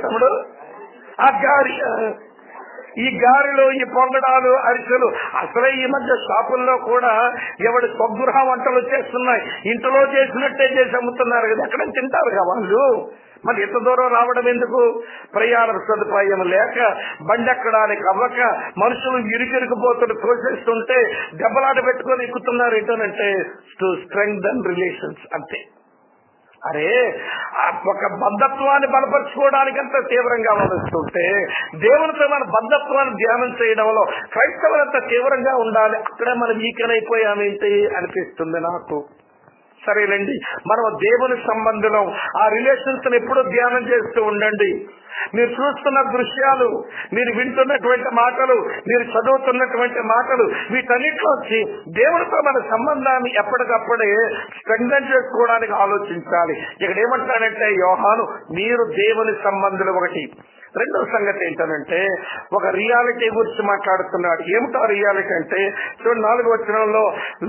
తమ్ముడు ఆ గారి, ఈ గారెలు, ఈ పొంగడాలు, అరిసెలు. అసలే ఈ మధ్య షాపుల్లో కూడా ఎవడి స్వగృహ వంటలు వచ్చేస్తున్నాయి. ఇంట్లో చేసినట్టే చేసి అమ్ముతున్నారు కదా, ఎక్కడ తింటారు కదా వాళ్ళు. మరి ఎంత దూరం రావడం ఎందుకు? ప్రయాణ సదుపాయం లేక, బండి ఎక్కడానికి అవ్వక, మనుషులు ఇరుకిరుకుపోతున్న తోసేస్తుంటే దెబ్బలాట పెట్టుకొని ఎక్కుతున్నారు. ఏంటంటే టు స్ట్రెంగ్థెన్ రిలేషన్స్, అంతే. అరే, ఒక బంధత్వాన్ని బలపరుచుకోవడానికి అంత తీవ్రంగా ఆలోచిస్తుంటే దేవునితో మన బంధత్వాన్ని ధ్యానం చేయడంలో క్రైస్తవులంత తీవ్రంగా ఉండాలి. అక్కడే మనం వీకనైపోయామేంటి అనిపిస్తుంది నాకు. సరేనండి, మనం దేవుని సంబంధం, ఆ రిలేషన్స్ ఎప్పుడూ ధ్యానం చేస్తూ ఉండండి. మీరు చూస్తున్న దృశ్యాలు, మీరు వింటున్నటువంటి మాటలు, మీరు చదువుతున్నటువంటి మాటలు, వీటన్నిటిలోంచి దేవునితో మన సంబంధాన్ని ఎప్పటికప్పుడే స్ట్రెంగ్థెన్ చేసుకోవడానికి ఆలోచించాలి. ఇక్కడ ఏమంటాడంటే యోహాను, మీరు దేవుని సంబంధులు. ఒకటి. రెండవ సంగతి ఏంటంటే ఒక రియాలిటీ గురించి మాట్లాడుతున్నాడు. ఏమిటో రియాలిటీ అంటే చూడండి, 4వ వచనంలో,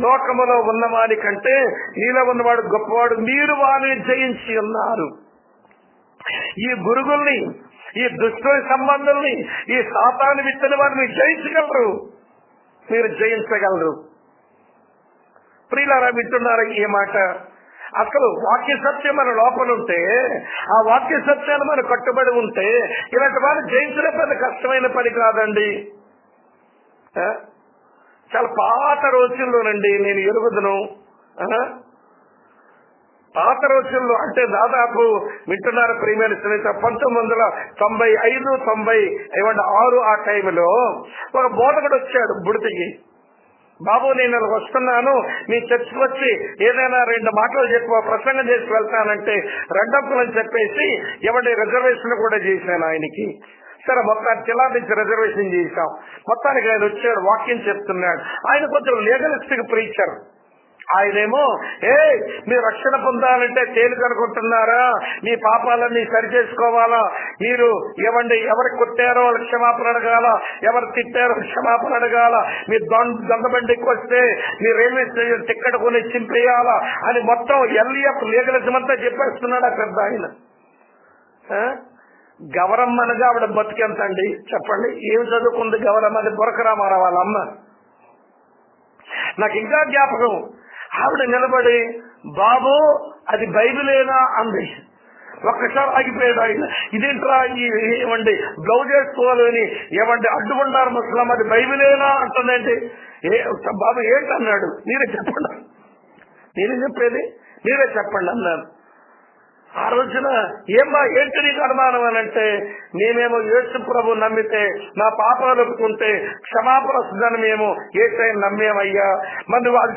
లోకములో ఉన్నవాడి కంటే నీలో ఉన్నవాడు గొప్పవాడు, మీరు వారిని జయించి ఉన్నారు. ఈ గురుగుల్ని, ఈ దుష్ట సంబంధుల్ని, ఈ సాతాను విత్తన వారిని జయించగలరు, మీరు జయించగలరు. ప్రియులారా, వింటున్నారా ఈ మాట? అసలు వాక్య సత్యం మన లోపల ఉంటే, ఆ వాక్య సత్యాన్ని మనం కట్టుబడి ఉంటే ఇలాంటి వారు జయించడం పెద్ద కష్టమైన పని కాదండి. చాలా పాత రోజుల్లోనండి, నేను ఎరుగుదును, పాత రోజుల్లో అంటే దాదాపు వింటున్నారు ప్రియమైన స్నేహితులు, 1995, 96 ఆ టైంలో ఒక బోధకుడు వచ్చాడు బుడితికి. బాబు, నేను వస్తున్నాను, మీ చర్చికి వచ్చి ఏదైనా 2 మాటలు చెప్పి ప్రసంగం చేసి వెళ్తానంటే రెండంపులని చెప్పేసి ఎవరి రిజర్వేషన్ కూడా చేశాను ఆయనకి. సరే, మొత్తానికి జిల్లా నుంచి రిజర్వేషన్ చేశాం. మొత్తానికి ఆయన వచ్చాడు, వాక్యం చెప్తున్నాడు. ఆయన కొంచెం లీగలిస్టిక్ ప్రీచర్. ఆయనేమో మీరు రక్షణ పొందాలంటే తేలిక అనుకుంటున్నారా? మీ పాపాలన్నీ సరి చేసుకోవాలా? మీరు ఎవరు కొట్టారో వాళ్ళకి క్షమాపణ అడగాల, ఎవరు తిట్టారో క్షమాపణ అడగాల, మీ దొంగబండికి వస్తే మీ రైల్వే స్టేషన్ టికెట్ కొని చింపేయాలా అని మొత్తం ఎల్ఈఎఫ్ లీగలిజం అంతా చెప్పేస్తున్నాడు ఆ పెద్ద ఆయన. గౌరమ్మనగా ఆవిడ బతికెంతండి చెప్పండి? ఏమి చదువుకుంది గౌరమ్మ? అది బురకరామారావు వాళ్ళ అమ్మ. నాకు ఇంకా జ్ఞాపకం, ఆవిడ నిలబడి బాబు అది బైబిలేనా అంది. ఒక్కసారి ఆగిపోయాడు ఆయన. ఇదేంట్రా బ్లౌజ్ వేసుకోవాలని అడ్డుకుంటారు ముస్లాం, అది బైబిలేనా అంటుందండి. బాబు ఏంటన్నాడు? మీరే చెప్పండి. నేనేం చెప్పేది? మీరే చెప్పండి అన్నాను. ఆ రోజున ఏంటి నీకు అనుమానం అని అంటే, మేమేమో యేసు ప్రభు నమ్మితే నా పాపాలు ఒప్పుకుంటే క్షమాపణ వస్తుందని మేము యేసయ్యను నమ్మేమయ్యా. మరి నువ్వు అది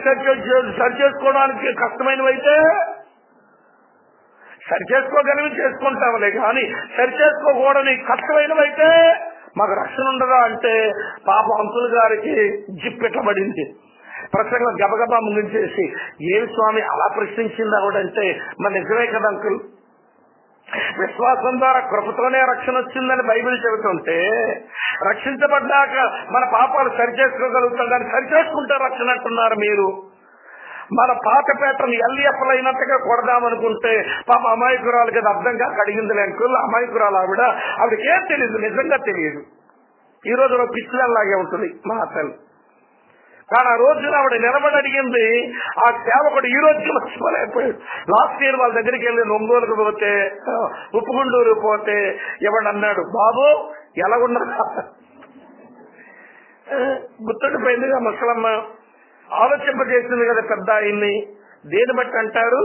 సరి చేసుకోవడానికి కష్టమైనవైతే సరి చేసుకోగలివి చేసుకుంటావులే, కానీ సరి చేసుకోకూడని కష్టమైనవైతే మాకు రక్షణ ఉండదా అంటే పాప అంకుల్ గారికి జిప్పెట్టబడింది. ప్రసంగం గబగబా ముగించేసి, ఏమి స్వామి అలా ప్రశ్నించింది ఆవిడంటే, మరి నిజమే కదా అంకుల్, విశ్వాసం ద్వారా కృపతోనే రక్షణ వచ్చిందని బైబిల్ చెబుతుంటే, రక్షించబడ్డాక మన పాపాలు సరిచేసుకోగలుగుతాం కానీ సరిచేసుకుంటే రక్షణ అంటున్నారు మీరు. మన పాతపేటను ఎల్ఈఎఫ్లు అయినట్టుగా కొడదామనుకుంటే పాప అమాయకురాలు కదా అర్థం కాక అడిగింది అంకుల్. అమాయకురాలు ఆవిడకేం తెలియదు, నిజంగా తెలియదు. ఈ రోజు పిచ్చిలాగే ఉంటుంది మా అతను. కానీ ఆ రోజున ఆవిడ నిలబడి అడిగింది. ఆ సేవకుడు ఈ రోజుకి మర్చిపోలేకపోయాడు. లాస్ట్ ఇయర్ వాళ్ళ దగ్గరికి వెళ్ళి ఒంగోలుకు పోతే, ఉప్పుగుండూరు పోతే ఎవడన్నాడు, బాబు ఎలాగున్నా గుర్తుండిపోయిందిగా ముసలమ్మ. ఆలోచింపజేసింది కదా పెద్ద ఆయన్ని. దేని బట్టి అంటారు?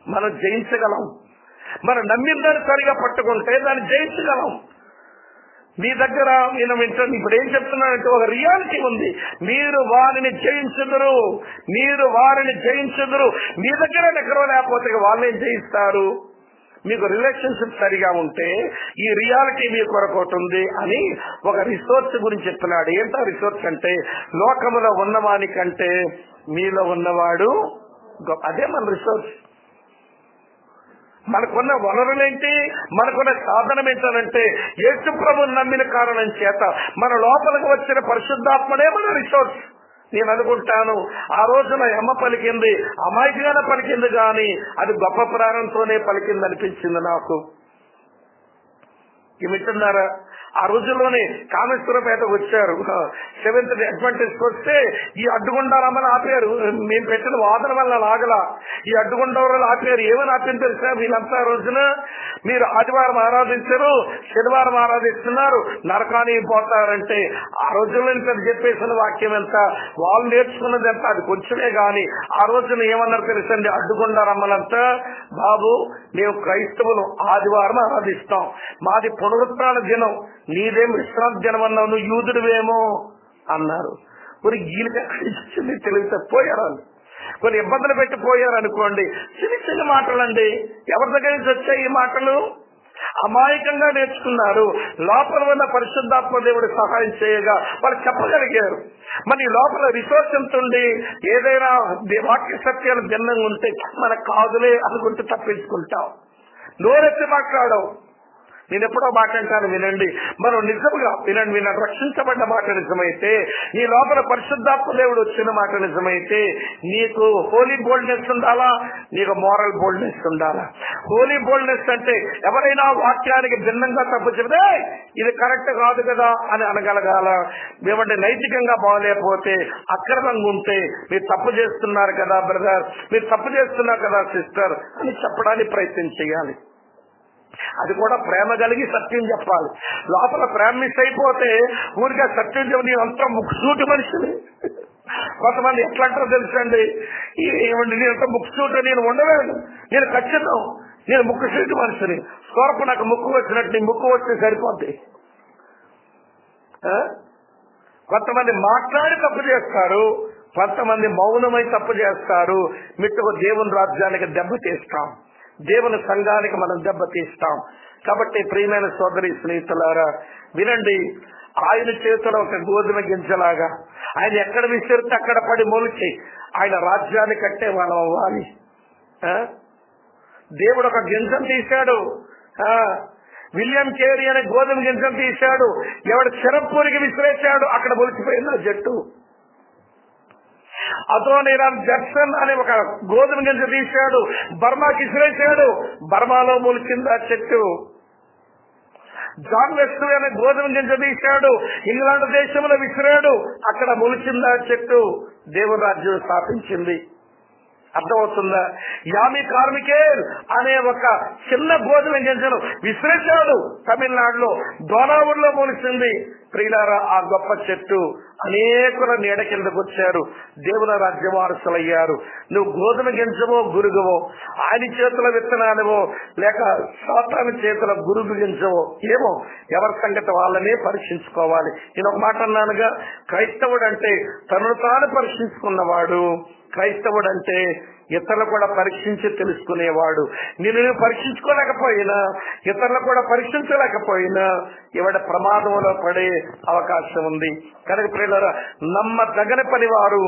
మనం జయించగలం. మనం నమ్మిన దాన్ని సరిగా పట్టుకుంటే దాన్ని జయించగలం. మీ దగ్గర నేను వింటాను. ఇప్పుడు ఏం చెప్తున్నానంటే ఒక రియాలిటీ ఉంది. మీరు వారిని జయించుదురు, మీరు వారిని జయించుదురు. మీ దగ్గర ఎక్కడో లేకపోతే వాళ్ళేం జయిస్తారు? మీకు రిలేషన్షిప్ సరిగా ఉంటే ఈ రియాలిటీ మీ కొరకోటి ఉంది అని ఒక రిసోర్స్ గురించి చెప్తున్నాడు. ఏంటో రిసోర్స్ అంటే, లోకములో ఉన్నవాని కంటే మీలో ఉన్నవాడు అదే మన రిసోర్స్. మనకున్న వనరులేంటి, మనకున్న సాధనం ఏంటంటే యేసు ప్రభువుని నమ్మిన కారణం చేత మన లోపలికి వచ్చిన పరిశుద్ధాత్మనే మన రిసోర్స్. నేను అనుకుంటాను ఆ రోజున అమ్మ పలికింది అమాయకుగానే పలికింది, కానీ అది గొప్ప ప్రాణంతోనే పలికింది అనిపించింది నాకు. ఏమిటున్నారా? ఆ రోజుల్లోనే కామేశ్వరపేటకు వచ్చారు. సెవెంత్ అడ్వాంటేజ్ వస్తే ఈ అడ్డుగుండాలమ్మని ఆపారు. మేము పెట్టిన వాదన వల్ల లాగలా ఈ అడ్డుగుండవరాలు ఆపారు. ఏమని ఆపింది తెలుసా? వీళ్ళంతా రోజున మీరు ఆదివారం ఆరాధించరు, శనివారం ఆరాధిస్తున్నారు, నరకానికి పోతారంటే ఆ రోజుల్లో చెప్పేసిన వాక్యం ఎంత, వాళ్ళు నేర్చుకున్నది ఎంత, అది కొంచెమే. గాని ఆ రోజున ఏమన్నారు తెలుసండి? అడ్డుగుండారమ్మలంతా, బాబు మేము క్రైస్తవులు ఆదివారం ఆరాధిస్తాం, మాది పునరుత్థాన దినం, నీదేం విశ్రాంతి దినం అన్నావు, నువ్వు యూదుడివేమో అన్నారు. కొన్ని గీలికి తెలివితే పోయారు, కొన్ని ఇబ్బందులు పెట్టిపోయారు అనుకోండి. చిన్న చిన్న మాటలండి. ఎవరి దగ్గర నుంచి వచ్చాయి ఈ మాటలు? అమాయకంగా నేర్చుకున్నారు. లోపల ఉన్న పరిశుద్ధాత్మ దేవుడు సహాయం చేయగా వాళ్ళు చెప్పగలిగారు. మరి లోపల రిసోర్స్ ఎంత ఉండి ఏదైనా వాక్య సత్యాలు భిన్నంగా ఉంటే మనకు కాదులే అనుకుంటూ తప్పించుకుంటాం. నోరెత్తి మాట్లాడవు. నేను ఎప్పుడో మాట అంటాను, వినండి. మనం నిజంగా వినండి. రక్షించబడ్డ మాట నిజమైతే, నీ లోపల పరిశుద్ధాత్మ దేవుడు వచ్చిన మాట నిజమైతే, నీకు హోలీ బోల్డ్నెస్ ఉండాలా, నీకు మోరల్ బోల్డ్నెస్ ఉండాలా. హోలీ బోల్డ్నెస్ అంటే ఎవరైనా వాక్యానికి భిన్నంగా తప్పు చెబితే ఇది కరెక్ట్ కాదు కదా అని అనగలగాల. ఏమంటే నైతికంగా బాగలేకపోతే, అక్రమంగా ఉంటే, మీరు తప్పు చేస్తున్నారు కదా బ్రదర్, మీరు తప్పు చేస్తున్నారు కదా సిస్టర్ అని చెప్పడానికి ప్రయత్నం చేయాలి. అది కూడా ప్రేమ కలిగి సత్యం చెప్పాలి. లోపల ప్రేమ మిస్ అయిపోతే ఊరికే సత్యం చెప్పి నేను అంతా ముక్కుసూటి మనిషిని. కొంతమంది ఎట్లా అంటారో తెలుసండి, ఏమండి నేను అంతా ముక్కుసూటి, నేను ఉండలేను, నేను ఖచ్చితం, నేను ముక్కుసూటి మనిషిని. స్వరపు నాకు ముక్కు వచ్చినట్టు నీ ముక్కు వస్తే సరిపోద్ది. కొంతమంది మాట్లాడి తప్పు చేస్తారు, కొంతమంది మౌనమై తప్పు చేస్తారు. మిట్టుకు దేవుని రాజ్యానికి దెబ్బతీస్తాం, దేవుని సంఘానికి మనం దెబ్బతీస్తాం. కాబట్టి ప్రియమైన సోదరి స్నేహితులారా వినండి, ఆయన చేతిలో ఒక గోధుమ గింజలాగా ఆయన ఎక్కడ విసిరితే అక్కడ పడి మొలిచి ఆయన రాజ్యాన్ని కట్టే వాళ్ళం అవ్వాలి. దేవుడు ఒక గింజను తీశాడు, విలియం కేరీ అనే గోధుమ గింజను తీశాడు. ఎవడు చిరపూరికి విసిరేశాడు అక్కడ మొలిచిపోయింది ఆ చెట్టు. అదోనిరామ్ జక్సన్ అనే ఒక గోధుమ గింజ తీశాడు, బర్మాకి విసిరేశాడు, బర్మాలో మొలిచింది ఆ చెట్టు. జాన్ వెస్లీ అనే గోధుమ గింజ తీశాడు, ఇంగ్లాండ్ దేశంలో విసిరాడు, అక్కడ మొలిచింది ఆ చెట్టు. దేవుని రాజ్యం స్థాపించింది. అర్థమవుతుందా? యామి కార్మికేల్ అనే ఒక చిన్న గోధుమ గింజను విసిరేశాడు, తమిళనాడులో దోనావూరులో మొలిచింది. ప్రియులారా, ఆ గొప్ప చెట్టు అనేకుల నీడ కిందకు వచ్చారు, దేవుని రాజ్య వారసులయ్యారు. నువ్వు గోధుమ గింజవో గురుగువో, ఆయన చేతుల విత్తనాలువో లేక సాతాను చేతుల గురుగు గింజవో ఏమో, ఎవరి సంగతి వాళ్ళనే పరీక్షించుకోవాలి. నేను ఒక మాట అన్నానుగా, క్రైస్తవుడు అంటే తనను తాను పరీక్షించుకున్నవాడు. క్రైస్తవుడు అంటే ఇతరులు కూడా పరీక్షించి తెలుసుకునేవాడు. నేను పరీక్షించుకోలేకపోయినా, ఇతరులు కూడా పరీక్షించలేకపోయినా ఎవడ ప్రమాదంలో పడే అవకాశం ఉంది. కనుక ప్రియులారా, నమ్మదగిన పనివారు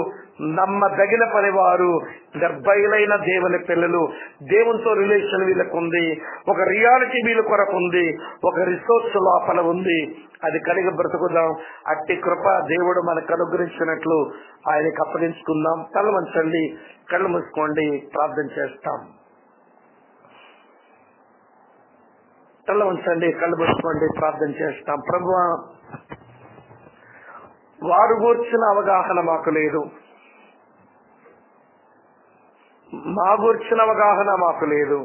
నిర్భయులైన దేవుని పిల్లలు. దేవునితో రిలేషన్ వీళ్ళకు ఉంది, ఒక రియాలిటీ వీళ్ళ కొరకు ఉంది, ఒక రిసోర్స్ లోపల ఉంది. అది కలిగి బ్రతుకుదాం. అట్టి కృప దేవుడు మనకు అనుగ్రహించినట్లు ఆయనకు అప్పగించుకుందాం. కళ్ళు వంచండి, కళ్ళు మూసుకోండి, ప్రార్థన చేస్తాం. కళ్ళు వంచండి, కళ్ళు మూసుకోండి, ప్రార్థన చేస్తాం. ప్రభువా, వారు గూర్చిన అవగాహన మాకు లేదు, మా గూర్చిన అవగాహన మాకు లేదు.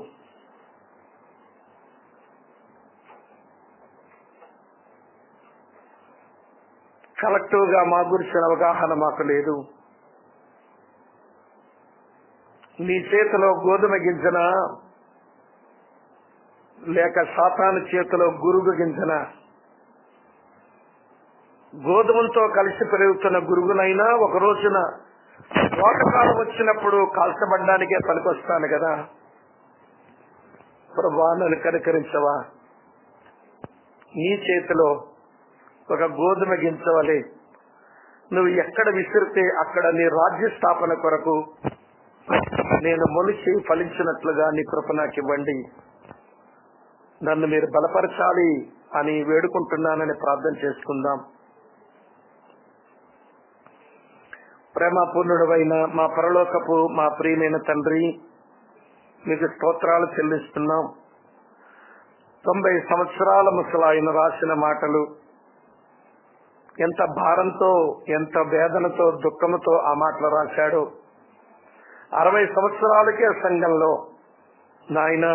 కలెక్టివ్ గా మా గురించిన అవగాహన మాకు లేదు. నీ చేతిలో గోధుమ గింజన లేక సాతాను చేతిలో గురుగు గింజన? గోధుమలతో కలిసి పెరుగుతున్న గురుగునైనా ఒక రోజున రోగకాలం వచ్చినప్పుడు కాల్చబడ్డానికే పనికొస్తాను కదా. ప్రభువా, నన్ను కనికరించవా. నీ చేతిలో ఒక గోధుమ గింజవలే నువ్వు ఎక్కడ విసిరితే అక్కడ నీ రాజ్య స్థాపన కొరకు నేను మొలిచి ఫలించినట్లుగా నీ కృప నాకు ఇవ్వండి. నన్ను మీరు బలపరచాలి అని వేడుకుంటున్నానని ప్రార్థన చేసుకుందాం. ప్రేమపూర్ణుడైన మా పరలోకపు మా ప్రియమైన తండ్రి, మీకు స్తోత్రాలు చెల్లిస్తున్నాం. 90 సంవత్సరాల ముసలాయన రాసిన మాటలు ఎంత భారంతో, ఎంత వేదనతో, దుఃఖంతో ఆ మాటలు రాశాడు. 60 సంవత్సరాలకే సంఘంలో నాయన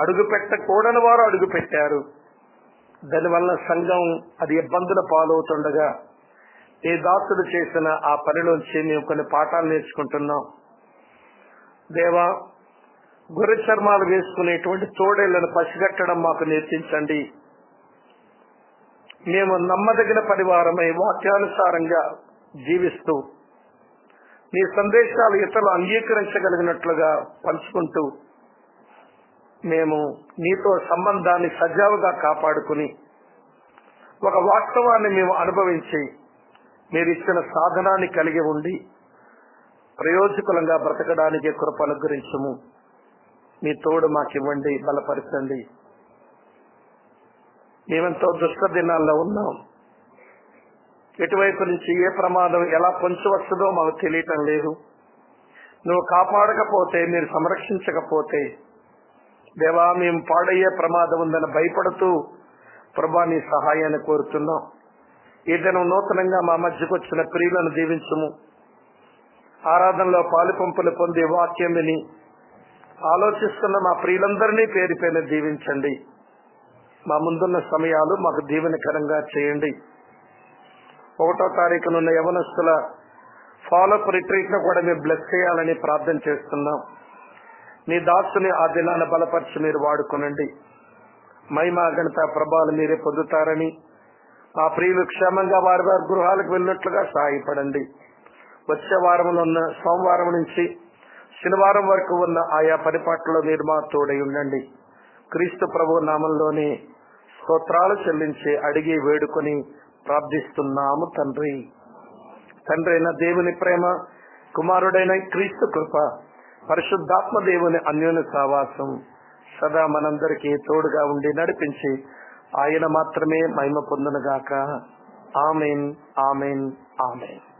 అడుగు పెట్టకూడని వారు అడుగు పెట్టారు. దానివల్ల సంఘం అది ఇబ్బందుల పాలవుతుండగా ఏ దాసుడు చేసిన ఆ పనిలోంచి మేము కొన్ని పాఠాలు నేర్చుకుంటున్నాం. దేవా, గొర్రె చర్మాలు వేసుకునేటువంటి తోడేళ్లను పసిగట్టడం మాకు నేర్పించండి. మేము నమ్మదగిన పరివారమై వాక్యానుసారంగా జీవిస్తూ నీ సందేశాలు ఇతరులు అంగీకరించగలిగినట్లుగా పంచుకుంటూ మేము నీతో సంబంధాన్ని సజావుగా కాపాడుకుని ఒక వాస్తవాన్ని మేము అనుభవించి మీరు ఇచ్చిన సాధనాన్ని కలిగి ఉండి ప్రయోజకులంగా బ్రతకడానికి కృప అనుగ్రహించుము. మీ తోడు మాకివ్వండి, బలపరచండి. మేమెంతో దుష్ట దినాల్లో ఉన్నాం. ఎటువైపు నుంచి ఏ ప్రమాదం ఎలా పొంచి వస్తుందో మాకు తెలియటం లేదు. నువ్వు కాపాడకపోతే, మీరు సంరక్షించకపోతే దేవా, మేము పాడయ్యే ప్రమాదం ఉందని భయపడుతూ ప్రభా నీ సహాయాన్ని కోరుతున్నాం. ఈ దినం నూతనంగా మా మధ్యకు వచ్చిన ప్రియులను దీవించుము. ఆరాధనలో పాలు పంపులు పొంది వాక్యం విని ఆలోచిస్తున్న మా ప్రియులందరినీ పేరు పేరున దీవించండి. మా ముందున్న సమయాలు మాకు దీవెనకరంగా చేయండి. 1వ తారీఖునున్న యవనస్తుల ఫాలోఅప్ రిట్రీట్ ను కూడా మీరు బ్లెస్ చేయాలని ప్రార్థన చేస్తున్నాం. నీ దాసుని ఆ దినాన్ని బలపరిచి మీరు వాడుకునండి. మహిమ ఘనత ప్రభావాలు మీరే పొందుతారని, ఆ ప్రియులు క్షేమంగా వారి వారి గృహాలకు వెళ్ళినట్లుగా సహాయపడండి. వచ్చే వారంలో ఉన్న సోమవారం నుంచి శనివారం వరకు ఉన్న ఆయా పరిపాట్లలో మీరు మా తోడై ఉండండి. క్రీస్తు ప్రభు నామంలోనే స్తోత్రాలు చెల్లించి అడిగి వేడుకొని ప్రార్థిస్తున్నాము తండ్రి. తండ్రి అయిన దేవుని ప్రేమ, కుమారుడైన క్రీస్తు కృప, పరిశుద్ధాత్మ దేవుని అన్యోన్య సహవాసం సదా మనందరికీ తోడుగా ఉండి నడిపించి ఆయన మాత్రమే మహిమ పొందునుగాక. ఆమేన్, ఆమేన్, ఆమేన్.